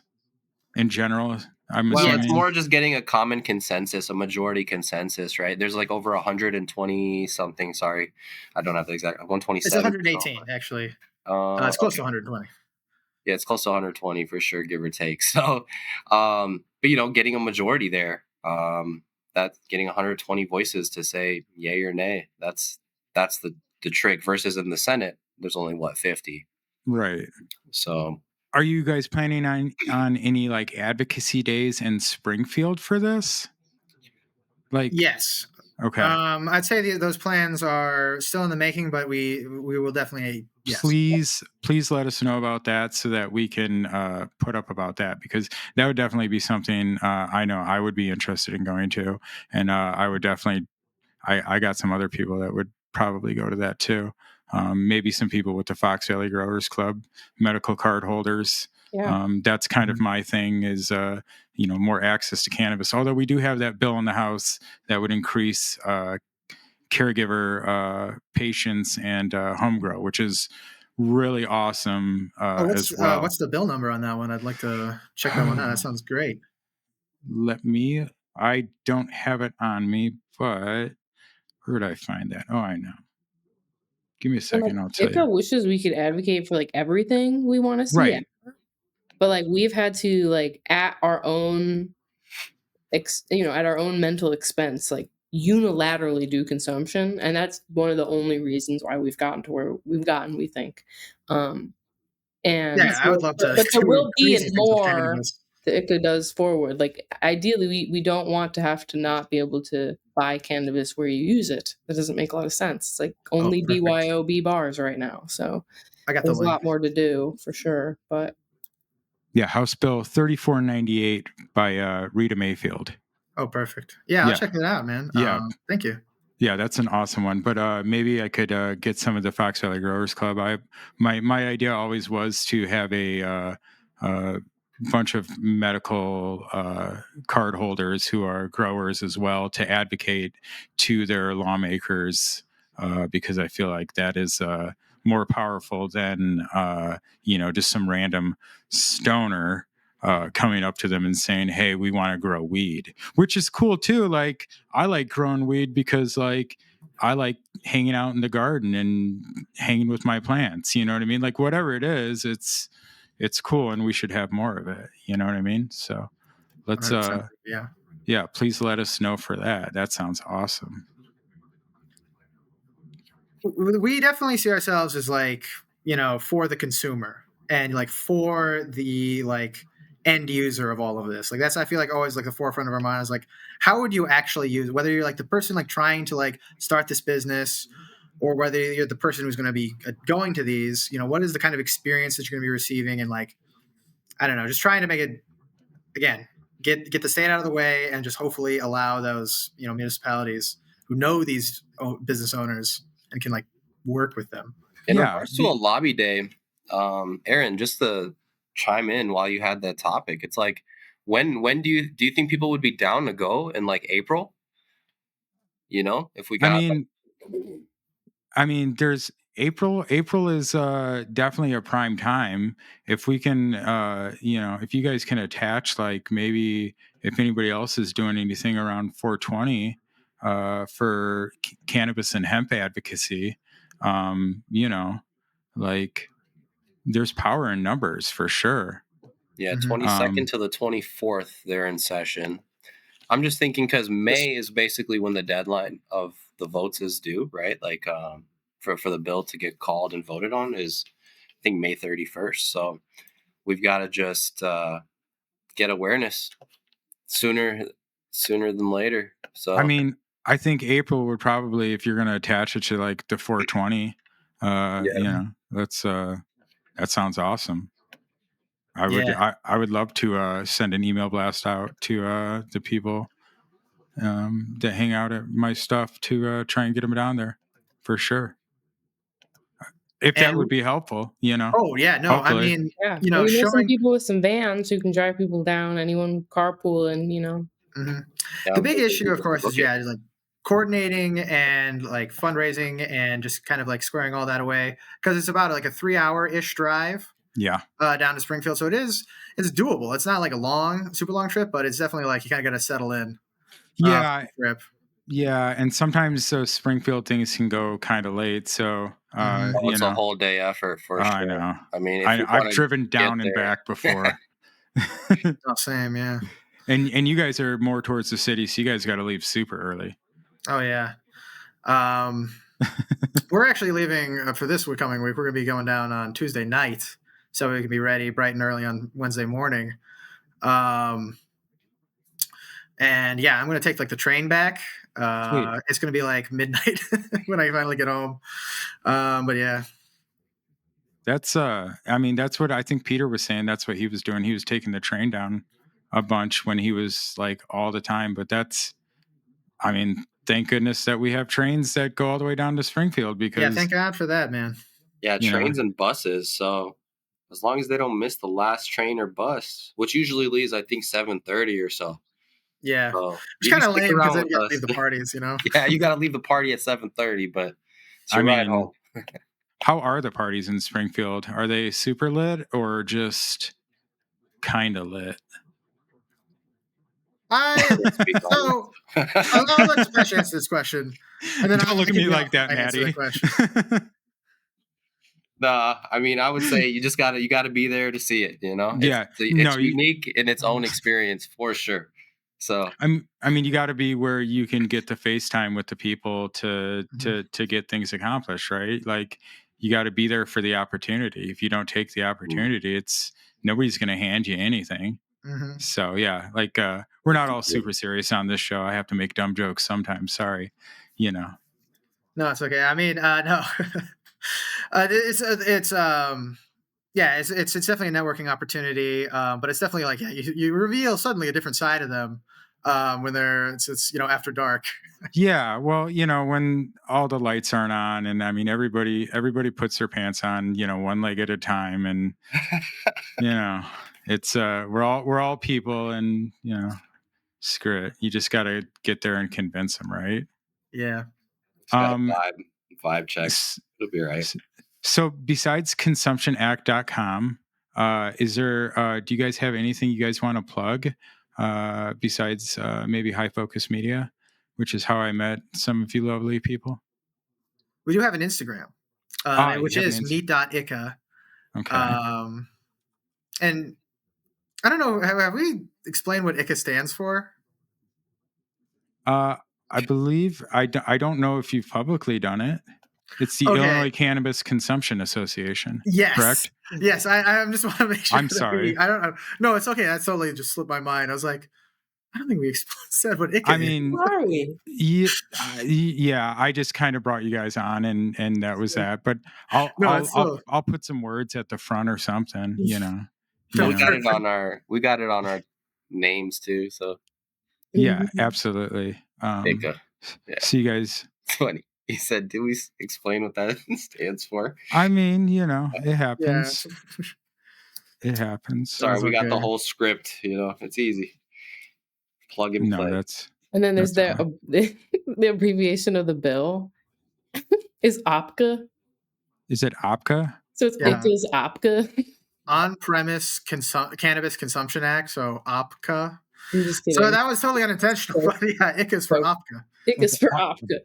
in general. I'm Well, assuming it's more just getting a common consensus, a majority consensus, right? There's like over 120 something. Sorry, I don't have the exact 127. It's 118 actually. It's close to 120. Yeah, it's close to 120 for sure, give or take. So, but getting a majority there, that's getting 120 voices to say yay or nay. That's the trick. Versus in the Senate, there's only 50. right. So, are you guys planning on any advocacy days in Springfield for this? Yes. Okay. I'd say those plans are still in the making, but we will definitely. Yes. Please let us know about that so that we can put up about that, because that would definitely be something I know I would be interested in going to, and I would definitely. I got some other people that would probably go to that too. Maybe some people with the Fox Valley Growers Club, medical card holders. Yeah. That's kind of my thing is, more access to cannabis. Although we do have that bill in the House that would increase caregiver patients and home grow, which is really awesome as well. What's the bill number on that one? I'd like to check that one out. That sounds great. I don't have it on me, but where did I find that? Oh, I know. Give me a second. I'll tell Icca you. wishes we could advocate for everything we want to see. Right. But we've had to at our own at our own mental expense unilaterally do consumption, and that's one of the only reasons why we've gotten to where we've gotten, we think. And I would love to. But there will be crazy things with more cannabis. that ICCA does forward. Ideally, we don't want to have to not be able to buy cannabis where you use it. That doesn't make a lot of sense. It's only perfect. BYOB bars right now. So I got the there's a link. lot more to do for sure. But yeah, House Bill 3498 by Rita Mayfield. Oh, perfect. Yeah, I'll check it out, man. Yeah. Thank you. Yeah, that's an awesome one. But maybe I could get some of the Fox Valley Growers Club. My idea always was to have a bunch of medical card holders who are growers as well to advocate to their lawmakers, because I feel like that is more powerful than just some random stoner coming up to them and saying, "Hey, we want to grow weed," which is cool too. Like, I like growing weed because like I like hanging out in the garden and hanging with my plants. You know what I mean? Like, whatever it is, it's cool, and we should have more of it. You know what I mean? So let's 100%. Yeah. please let us know for that. That sounds awesome. We definitely see ourselves as like, for the consumer and like for the like end user of all of this. Like, that's, I feel like, always like the forefront of our mind is like, how would you actually use, whether you're like the person like trying to like start this business, or whether you're the person who's going to be going to these, what is the kind of experience that you're going to be receiving? And like, I don't know, just trying to make it, again, get the state out of the way and just hopefully allow those, municipalities who know these business owners and can like work with them. In regards to a lobby day, Aaron, just to chime in while you had that topic, it's like, when do you think people would be down to go in like April? If we got, I mean, there's April is definitely a prime time. If we can, if you guys can attach, like, maybe if anybody else is doing anything around 420 for cannabis and hemp advocacy, like, there's power in numbers for sure. Yeah, 22nd to the 24th, they're in session. I'm just thinking because May is basically when the deadline of the votes is due, right? Like, for the bill to get called and voted on is, I think, May 31st. So we've got to just get awareness sooner than later. So I mean, I think April would probably, if you're going to attach it to like the 420, that's that sounds awesome. I would love to send an email blast out to the people that hang out at my stuff to try and get them down there for sure. If that would be helpful, Oh yeah, no, hopefully. I mean, Yeah, we know some showing people with some vans who can drive people down. Anyone carpooling, The big issue, of course, is like coordinating and like fundraising and just kind of like squaring all that away, because it's about like a 3-hour-ish drive. Yeah. Down to Springfield, so it's doable. It's not like a super long trip, but it's definitely like you kind of got to settle in. Yeah. Trip. Yeah, and sometimes those Springfield things can go kind of late, so it's a whole day effort for sure. I know. I mean, I've driven down and back before. Oh, same, yeah. And you guys are more towards the city, so you guys got to leave super early. Oh yeah. We're actually leaving for this coming week. We're going to be going down on Tuesday night, so we can be ready bright and early on Wednesday morning. And yeah, I'm going to take like the train back. It's going to be like midnight when I finally get home. But yeah. That's that's what I think Peter was saying. That's what he was doing. He was taking the train down a bunch when he was like all the time. But thank goodness that we have trains that go all the way down to Springfield, because thank God for that, man. Yeah, trains and buses. So as long as they don't miss the last train or bus, which usually leaves, I think, 7:30 or so. Yeah, so it's kind of lame because then you got to leave the parties, Yeah, you got to leave the party at 7:30, but it's your ride home. How are the parties in Springfield? Are they super lit or just kind of lit? I'll let Dipesh answer this question. And then don't look at me like that, Maddie. Nah, I would say you got to be there to see it. It's unique in its own experience for sure. So you got to be where you can get to FaceTime with the people to get things accomplished, right? Like, you got to be there for the opportunity. If you don't take the opportunity, it's nobody's going to hand you anything. So yeah, like we're not all super serious on this show. I have to make dumb jokes sometimes. Sorry, No, it's okay. I mean, no, it's definitely a networking opportunity. But it's definitely like, you reveal suddenly a different side of them when it's after dark. Yeah, well, when all the lights aren't on, and everybody puts their pants on, one leg at a time, and It's we're all people, and screw it. You just got to get there and convince them, right? Yeah. Just got vibe check. It'll be right. So besides consumptionact.com, is there do you guys have anything you guys want to plug besides maybe High Focus Media, which is how I met some of you lovely people? We do have an Instagram, which is meet.Icca. Okay. And I don't know, have we explained what ICCA stands for? I believe I don't know if you've publicly done it. It's the Illinois Cannabis Consumption Association. Yes. Correct? Yes. I just want to make sure. I'm sorry. I don't know. No, it's okay. That totally just slipped my mind. I was like, I don't think we said what ICCA I mean, yeah, I just kind of brought you guys on, and that was that. But I'll put some words at the front or something. We got it on our names too. So yeah, absolutely. ICCA. Yeah. So you guys. It's funny. He said, "Do we explain what that stands for?" I mean, it happens. Yeah. It happens. Sorry, we got the whole script. It's easy. Plug and play. And then there's the abbreviation of the bill is OPCA. Is it OPCA? So it's ICCA's OPCA. On-premise Cannabis Consumption Act, so OPCA. So that was totally unintentional. But yeah, ICCA's for OPCA. ICCA's for OPCA.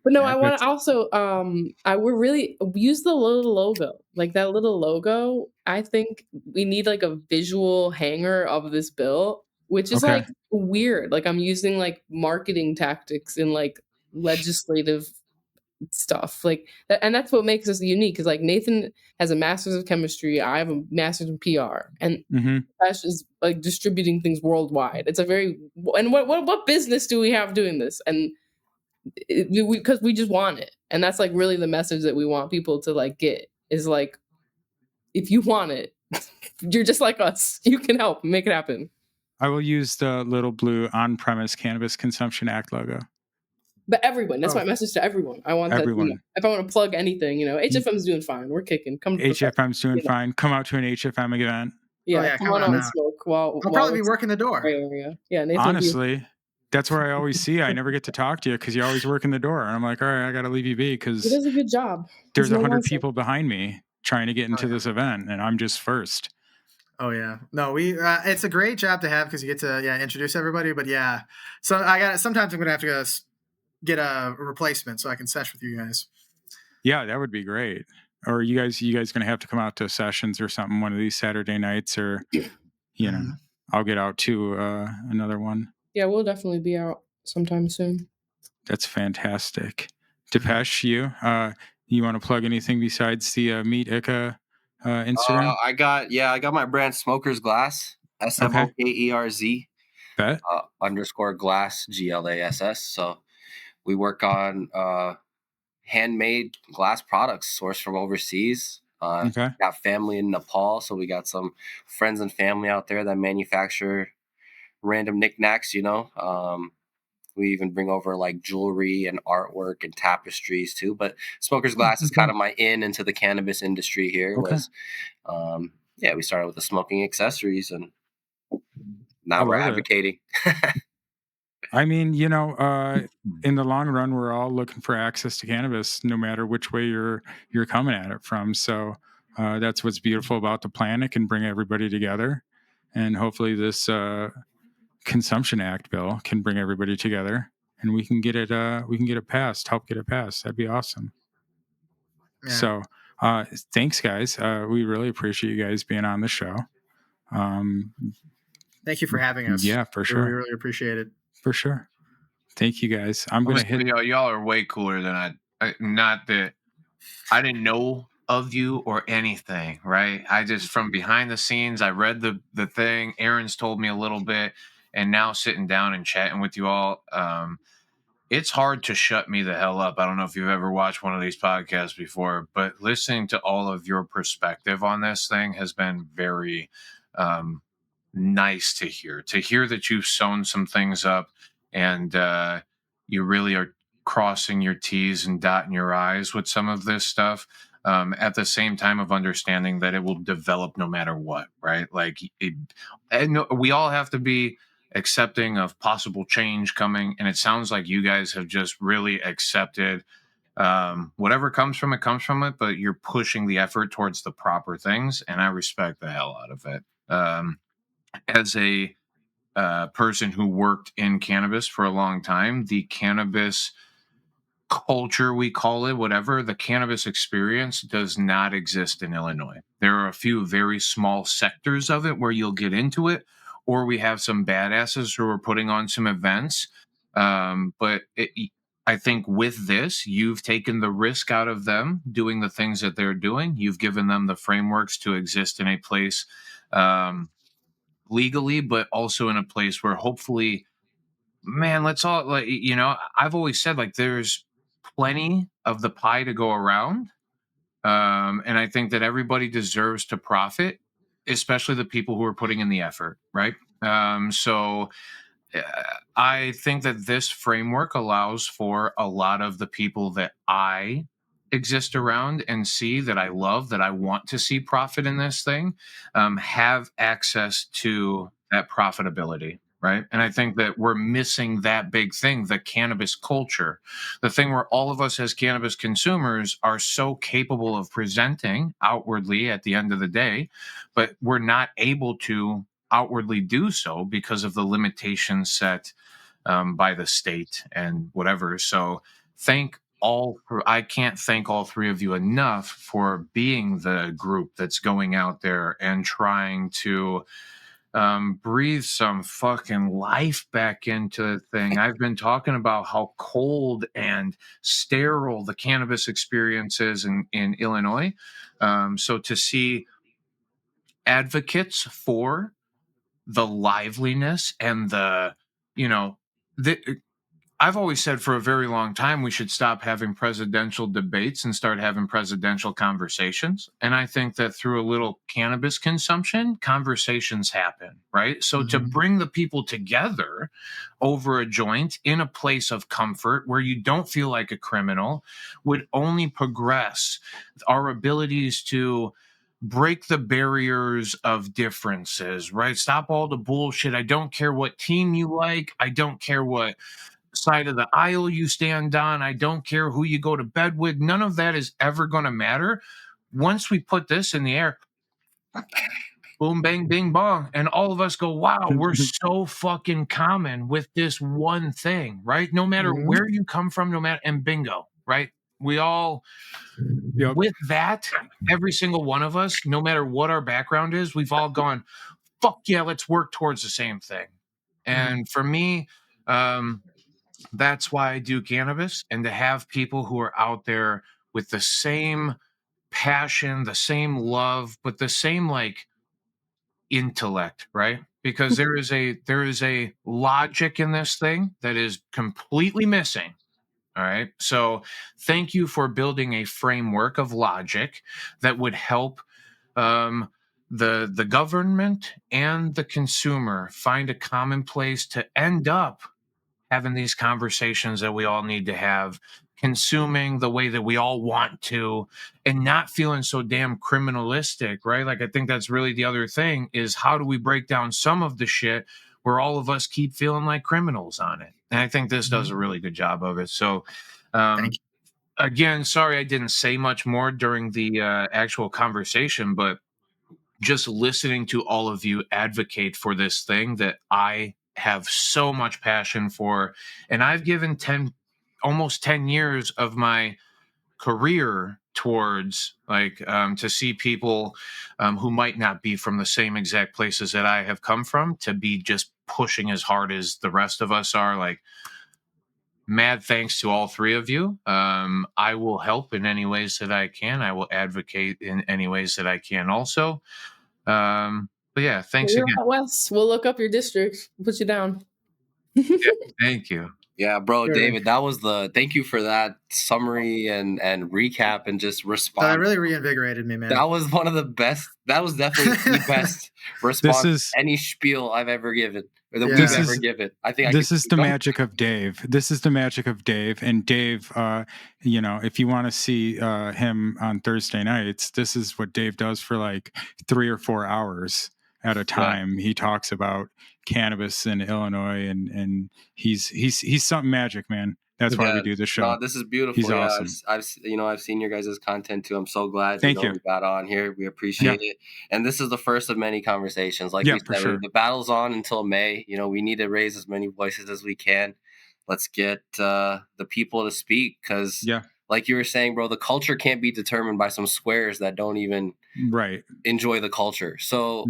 But no, I want to also we're really use the little logo, like that little logo. I think we need like a visual hanger of this bill, which is like weird. Like I'm using like marketing tactics in like legislative stuff like that, and that's what makes us unique. Is like Nathan has a master's of chemistry, I have a master's in PR, and Dipesh is like distributing things worldwide. It's a very and what business do we have doing this? And because we just want it, and that's like really the message that we want people to like get is like, if you want it, you're just like us, you can help make it happen. I will use the little blue on-premise Cannabis Consumption Act logo. But everyone, that's my message to everyone. I want everyone. That, if I want to plug anything, HFM's doing fine. We're kicking. Come. HFM's doing fine. Come out to an HFM event. Yeah, come on and smoke. I'll probably be working the door. Area. Yeah, Nathan, honestly, that's where I always see you. I never get to talk to you because you always work in the door. And I'm like, all right, I got to leave you be because he does a good job. There's 100 people behind me trying to get into this event, and I'm just first. Oh yeah, no, it's a great job to have because you get to introduce everybody. But yeah, so sometimes I'm gonna have to get a replacement so I can sesh with you guys. Yeah, that would be great. Or you guys gonna have to come out to sessions or something one of these Saturday nights, or I'll get out to another one. Yeah, we'll definitely be out sometime soon. That's fantastic. Dipesh, you want to plug anything besides the Meet.Icca Instagram? I got my brand Smoker's Glass, SMOKERZ _ glass GLASS. So we work on handmade glass products sourced from overseas. Got family in Nepal, so we got some friends and family out there that manufacture random knickknacks. We even bring over like jewelry and artwork and tapestries too. But Smoker's Glass is kind of my into the cannabis industry here. We started with the smoking accessories, and now we're advocating. I mean, in the long run, we're all looking for access to cannabis, no matter which way you're coming at it from. So that's what's beautiful about the plan. It can bring everybody together, and hopefully this Consumption Act bill can bring everybody together, and we can get it passed. Help get it passed. That'd be awesome. Yeah. So thanks, guys. We really appreciate you guys being on the show. Thank you for having us. Yeah, for sure. We really appreciate it. For sure. Thank you, guys. I'm going to hit. Y'all are way cooler than not that I didn't know of you or anything, right? I just, from behind the scenes, I read the thing. Aaron's told me a little bit, and now sitting down and chatting with you all, it's hard to shut me the hell up. I don't know if you've ever watched one of these podcasts before, but listening to all of your perspective on this thing has been very nice to hear that you've sewn some things up, and you really are crossing your T's and dotting your I's with some of this stuff. at the same time of understanding that it will develop no matter what, right? Like, and we all have to be accepting of possible change coming. And it sounds like you guys have just really accepted whatever comes from it, but you're pushing the effort towards the proper things. And I respect the hell out of it. As a person who worked in cannabis for a long time, the cannabis culture, we call it, whatever, the cannabis experience does not exist in Illinois. There are a few very small sectors of it where you'll get into it, or we have some badasses who are putting on some events. I think with this, you've taken the risk out of them doing the things that they're doing. You've given them the frameworks to exist in a place legally, but also in a place where hopefully, man, let's all, like, I've always said, like, there's plenty of the pie to go around. And I think that everybody deserves to profit, especially the people who are putting in the effort, right? So uh, I think that this framework allows for a lot of the people that I exist around and see, that I love, that I want to see profit in this thing, have access to that profitability. Right. And I think that we're missing that big thing, the cannabis culture, the thing where all of us as cannabis consumers are so capable of presenting outwardly at the end of the day, but we're not able to outwardly do so because of the limitations set by the state and whatever. So I can't thank all three of you enough for being the group that's going out there and trying to breathe some fucking life back into the thing. I've been talking about how cold and sterile the cannabis experience is in Illinois. So to see advocates for the liveliness and I've always said for a very long time we should stop having presidential debates and start having presidential conversations. And I think that through a little cannabis consumption, conversations happen, right? So to bring the people together over a joint in a place of comfort where you don't feel like a criminal would only progress our abilities to break the barriers of differences, right? Stop all the bullshit. I don't care what team you like. I don't care what side of the aisle you stand on. I don't care who you go to bed with. None of that is ever going to matter. Once we put this in the air, boom, bang, bing, bong, and all of us go, wow, we're so fucking common with this one thing, right? No matter where you come from, and bingo, right? We all, with that, every single one of us, no matter what our background is, we've all gone, fuck yeah, let's work towards the same thing. And for me, that's why I do cannabis, and to have people who are out there with the same passion, the same love, but the same like intellect, right? Because there is a logic in this thing that is completely missing. All right. So thank you for building a framework of logic that would help the government and the consumer find a common place to end up having these conversations that we all need to have, consuming the way that we all want to, and not feeling so damn criminalistic, right? Like, I think that's really the other thing, is how do we break down some of the shit where all of us keep feeling like criminals on it? And I think this does a really good job of it. So, again, sorry I didn't say much more during the actual conversation, but just listening to all of you advocate for this thing that I have so much passion for, and I've given almost 10 years of my career towards, like, to see people who might not be from the same exact places that I have come from, to be just pushing as hard as the rest of us are. Like, mad thanks to all three of you. I will help in any ways that I can. I will advocate in any ways that I can also. But yeah, thanks again. Wes, we'll look up your district, put you down. Yeah, thank you. Yeah, bro, David, thank you for that summary and recap and just response. That really reinvigorated me, man. That was one of the best. That was definitely the best response any spiel I've ever given. that Yeah. we've This ever is- given. I think This I is the magic of Dave. This is the magic of Dave. And Dave, you know, if you want to see him on Thursday nights, this is what Dave does for like 3 or 4 hours at a time. He talks about cannabis in Illinois, and he's something magic, man. That's why we do the show. No, this is beautiful. He's awesome. I've seen your guys' content too. I'm so glad Thank you. we got on here. We appreciate it. And this is the first of many conversations. Like we for said, sure. the battle's on until May. You know, we need to raise as many voices as we can. Let's get the people to speak, because like you were saying, bro, the culture can't be determined by some squares that don't even enjoy the culture. So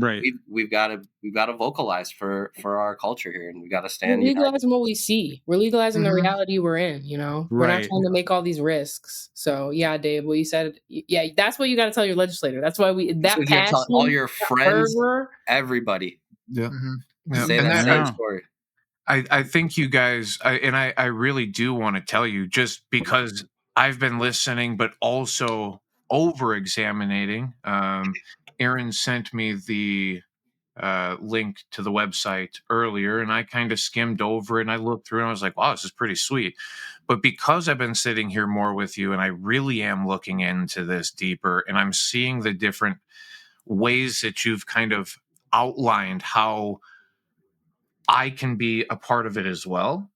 we've got to vocalize for our culture here, and we got to stand. We're legalizing what we see. We're legalizing the reality we're in. You know, we're not trying to make all these risks. So yeah, Dave, what you said, that's what you got to tell your legislator. That's why that passion, all your friends, fervor, everybody. Yeah. Say And that same story. I think you guys, I really do want to tell you, just because I've been listening, but also over-examining. Aaron sent me the link to the website earlier, and I kind of skimmed over it, and I looked through, and I was like, wow, this is pretty sweet. But because I've been sitting here more with you, and I really am looking into this deeper, and I'm seeing the different ways that you've kind of outlined how I can be a part of it as well.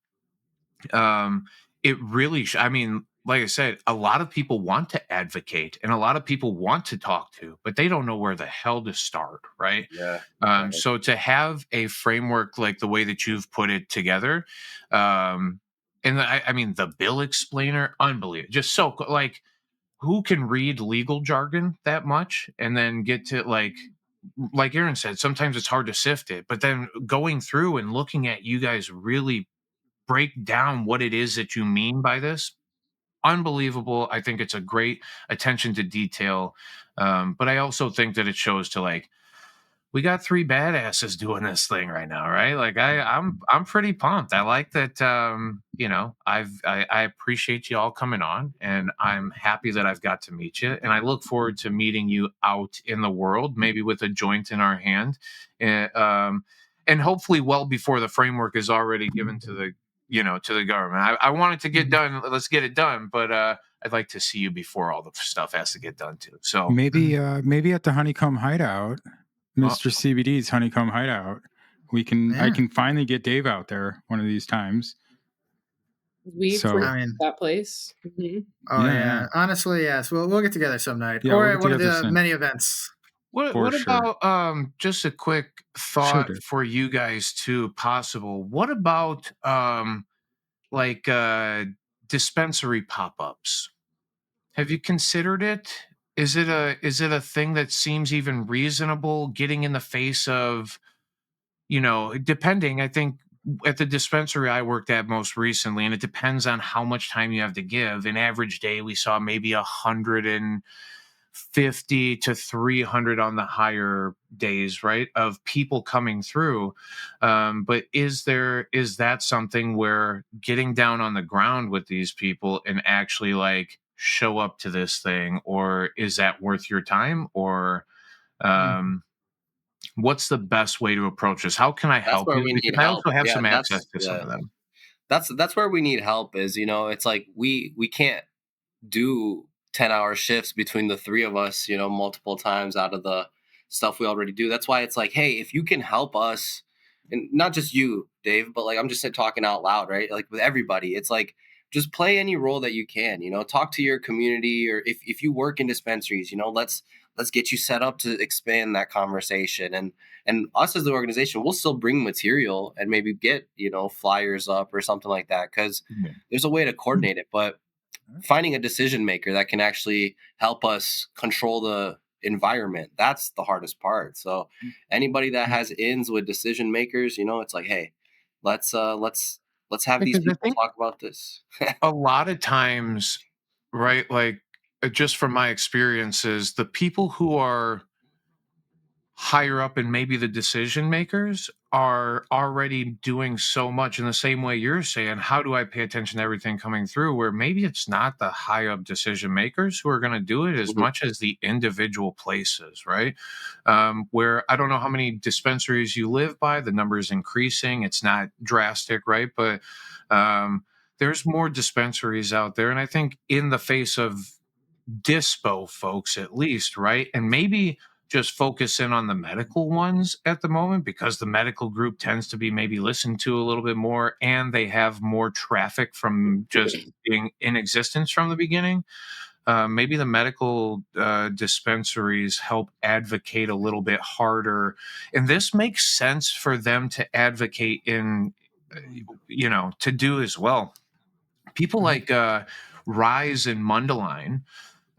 It really, I mean, like I said, a lot of people want to advocate, and a lot of people want to talk to, but they don't know where the hell to start, right? Yeah. So to have a framework like the way that you've put it together, and I mean, the bill explainer, unbelievable, just so like, who can read legal jargon that much and then get to like Aaron said, sometimes it's hard to sift it, but then going through and looking at you guys really break down what it is that you mean by this, unbelievable. I think it's a great attention to detail. But I also think that it shows to like, we got 3 badasses doing this thing right now, right? Like I'm pretty pumped. I like that. You know, I appreciate you all coming on, and I'm happy that I've got to meet you. And I look forward to meeting you out in the world, maybe with a joint in our hand, and hopefully well before the framework is already given to the government. I want it to get done. Let's get it done, but I'd like to see you before all the stuff has to get done too. So maybe at the Honeycomb Hideout. Mr. CBD's Honeycomb Hideout. I can finally get Dave out there one of these times. That place. Mm-hmm. Oh yeah. Honestly, yes. We'll get together some night, or at one of the many events. What about just a quick thought for you guys too, possible? What about like dispensary pop-ups? Have you considered it? Is it a thing that seems even reasonable, getting in the face of, depending, I think at the dispensary I worked at most recently, and it depends on how much time you have to give. An average day, we saw maybe 150 to 300 on the higher days, right, of people coming through. But is that something where getting down on the ground with these people and actually like show up to this thing, or is that worth your time, or what's the best way to approach this? How can I help you? Because I also have some access to some of them. That's where we need help is, it's like we can't do 10-hour shifts between the 3 of us, multiple times out of the stuff we already do. That's why it's like, hey, if you can help us, and not just you, Dave, but like I'm just talking out loud, right? Like with everybody, it's like just play any role that you can, talk to your community, or if you work in dispensaries, let's get you set up to expand that conversation. And us as the organization, we'll still bring material and maybe get, flyers up or something like that, because there's a way to coordinate it. But finding a decision maker that can actually help us control the environment, that's the hardest part. So anybody that has ins with decision makers, it's like, hey, let's have these people talk about this. A lot of times, right, like just from my experiences, the people who are higher up and maybe the decision makers are already doing so much in the same way you're saying, how do I pay attention to everything coming through? Where maybe it's not the high up decision makers who are going to do it as Mhm. much as the individual places, right? Where I don't know how many dispensaries you live by, the number is increasing. It's not drastic, right? But there's more dispensaries out there. And I think in the face of dispo folks at least, right? And maybe just focus in on the medical ones at the moment because the medical group tends to be maybe listened to a little bit more and they have more traffic from just being in existence from the beginning. Maybe the medical dispensaries help advocate a little bit harder. And this makes sense for them to advocate in, to do as well. People like Rise and Mundelein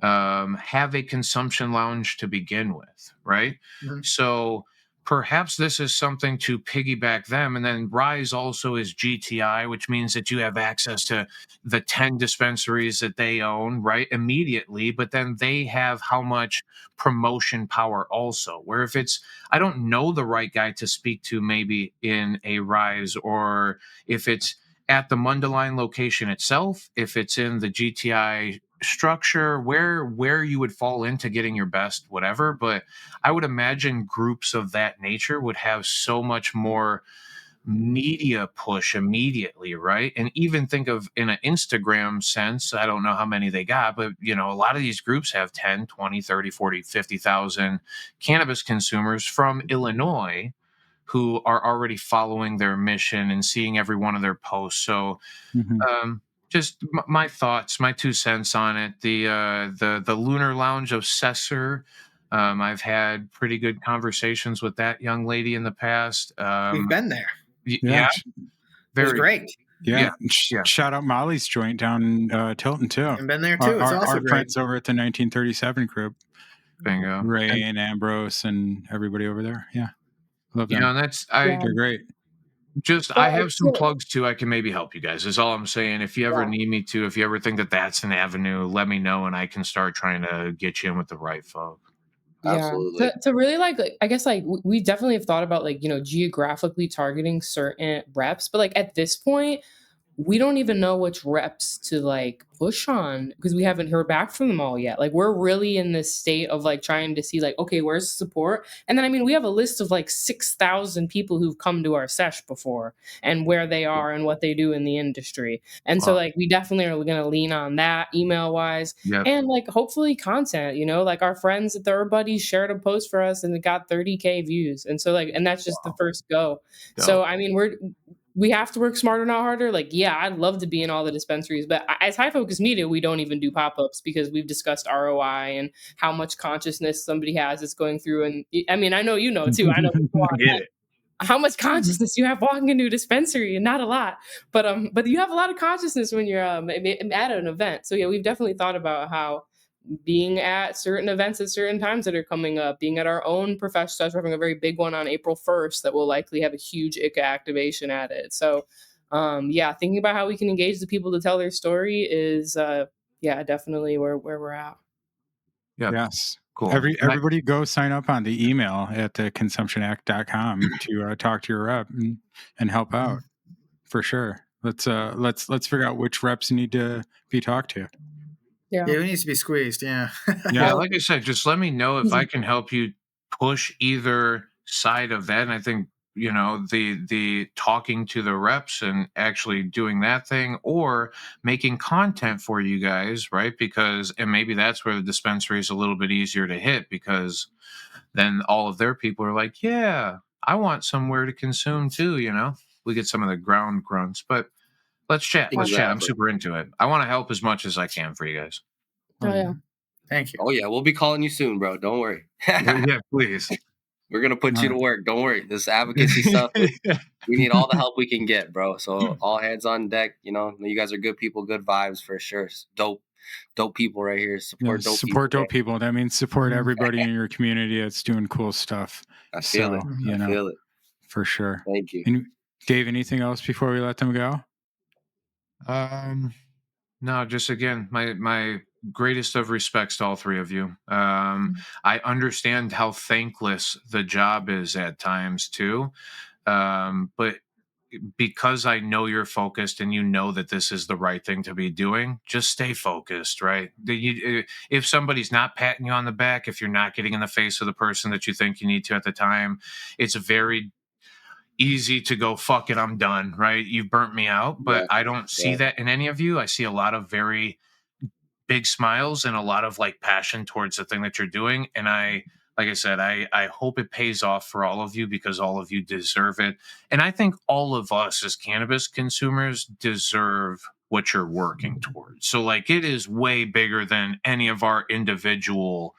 have a consumption lounge to begin with, right? Mhm. So perhaps this is something to piggyback them. And then Rise also is GTI, which means that you have access to the 10 dispensaries that they own, right? Immediately. But then they have how much promotion power also. Where if it's, I don't know the right guy to speak to maybe in a Rise, or if it's at the Mundelein location itself, if it's in the GTI structure, where you would fall into getting your best whatever. But I would imagine groups of that nature would have so much more media push immediately, right? And even think of in an Instagram sense, I don't know how many they got, but a lot of these groups have 10, 20, 30, 40, 50,000 cannabis consumers from Illinois who are already following their mission and seeing every one of their posts. So Mhm. just my thoughts, my 2 cents on it. The Lunar Lounge of Cesser. I've had pretty good conversations with that young lady in the past. We've been there. Yeah, Yeah, It was very. great. yeah. Yeah, yeah. Shout out Molly's joint down in Tilton too. I've been there Our, too. It's our, also our great. friends over at the 1937 group, Bingo. Ray and Ambrose and everybody over there. Yeah, love them. And that's Yeah. They're great. I Well, have some so- plugs too. I can maybe help you guys. Is all I'm saying. If you ever Yeah. need me to, if you ever think that that's an avenue, let me know and I can start trying to get you in with the right folk. Yeah, Absolutely. to really I guess we definitely have thought about geographically targeting certain reps, but at this point we don't even know which reps to push on because we haven't heard back from them all yet. We're really in this state of trying to see okay, where's the support? And then I mean we have a list of 6,000 people who've come to our sesh before and where they are and what they do in the industry. And so Wow. we definitely are going to lean on that email wise Yep. and hopefully content, our friends at Third Buddies shared a post for us and it got 30K views. And so and that's just the first go. So I mean we have to work smarter, not harder. Yeah, I'd love to be in all the dispensaries, but as High Focus Media, we don't even do pop-ups because we've discussed ROI and how much consciousness somebody has that's going through. And I mean, I know you know too. I know Get it. how much consciousness you have walking into a dispensary, and not a lot, but you have a lot of consciousness when you're at an event. So yeah, we've definitely thought about how being at certain events at certain times that are coming up, being at our own professional stuff. We're having a very big one on April 1st that will likely have a huge ICCA activation at it. So, yeah, thinking about how we can engage the people to tell their story is, definitely where we're at. Yeah. Yes. Cool. Everybody go sign up on the email at the consumptionact.com to talk to your rep and help out for sure. Let's figure out which reps need to be talked to. Yeah. Yeah, it needs to be squeezed. Yeah. Yeah, like I said, just let me know if I can help you push either side of that. And I think, the talking to the reps and actually doing that thing or making content for you guys, right? And maybe that's where the dispensary is a little bit easier to hit because then all of their people are like, yeah, I want somewhere to consume too, We get some of the ground grunts, but let's chat. Let's chat. I'm Exactly. super into it. I want to help as much as I can for you guys. Oh yeah. Thank you. Oh yeah, we'll be calling you soon, bro. Don't worry. Yeah, please. We're gonna put you to work. Don't worry. This advocacy stuff, we need all the help we can get, bro. So all hands on deck. You guys are good people, good vibes for sure. Dope people right here. Support dope people. That means support everybody in your community that's doing cool stuff. I feel it. I feel it. For sure. Thank you. And Dave, anything else before we let them go? No, just again, my greatest of respects to all three of you. I understand how thankless the job is at times too. But because I know you're focused and you know that this is the right thing to be doing, just stay focused, right? If somebody's not patting you on the back, if you're not getting in the face of the person that you think you need to at the time, it's very easy to go, fuck it, I'm done, right? You've burnt me out. But I don't see that in any of you. I see a lot of very big smiles and a lot of like passion towards the thing that you're doing. And like I said, I hope it pays off for all of you, because all of you deserve it. And I think all of us as cannabis consumers deserve what you're working towards. So like, it is way bigger than any of our individual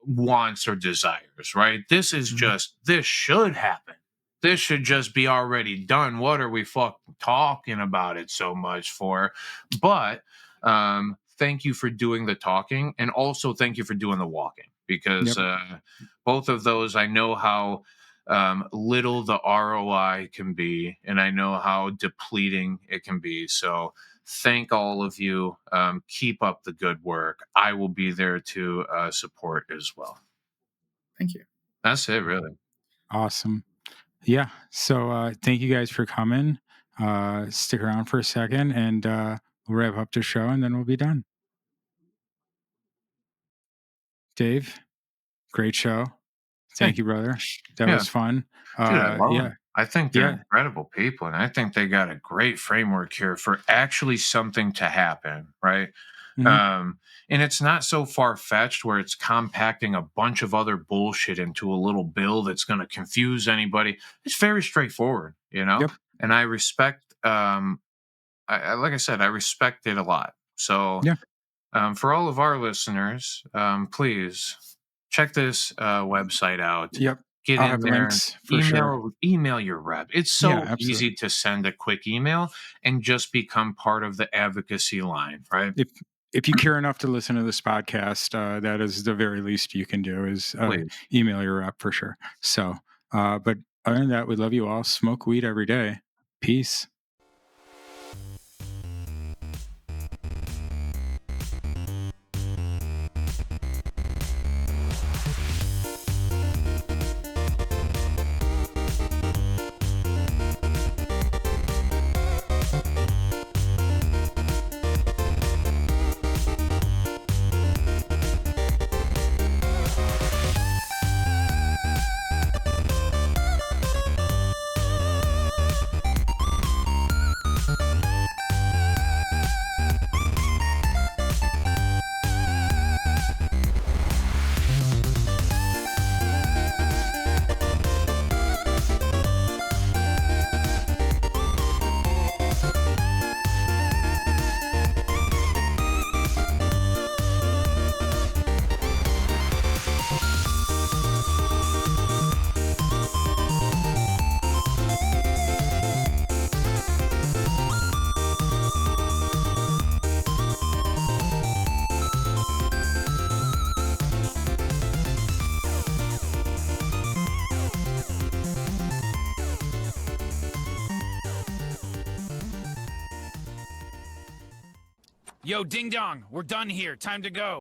wants or desires, right? This is just, this should happen. This should just be already done. What are we fucking talking about it so much for? But thank you for doing the talking, and also thank you for doing the walking, because both of those, I know how little the ROI can be, and I know how depleting it can be. So thank all of you. Keep up the good work. I will be there to support as well. Thank you. That's it, really. Awesome. Yeah. So thank you guys for coming. Stick around for a second, and we'll wrap up the show, and then we'll be done. Dave, great show. Thank you, brother. That was fun. Dude, I love them. I think they're incredible people, and I think they got a great framework here for actually something to happen, right? And it's not so far-fetched where it's compacting a bunch of other bullshit into a little bill that's going to confuse anybody. It's very straightforward, you know? And I respect, like I said, I respect it a lot. So for all of our listeners, please check this website out. Get in there. Email your rep. It's so easy to send a quick email and just become part of the advocacy line, right? If you care enough to listen to this podcast, that is the very least you can do, is email your rep for sure. So, but other than that, we love you all. Smoke weed every day. Peace. Yo, ding dong, we're done here. Time to go.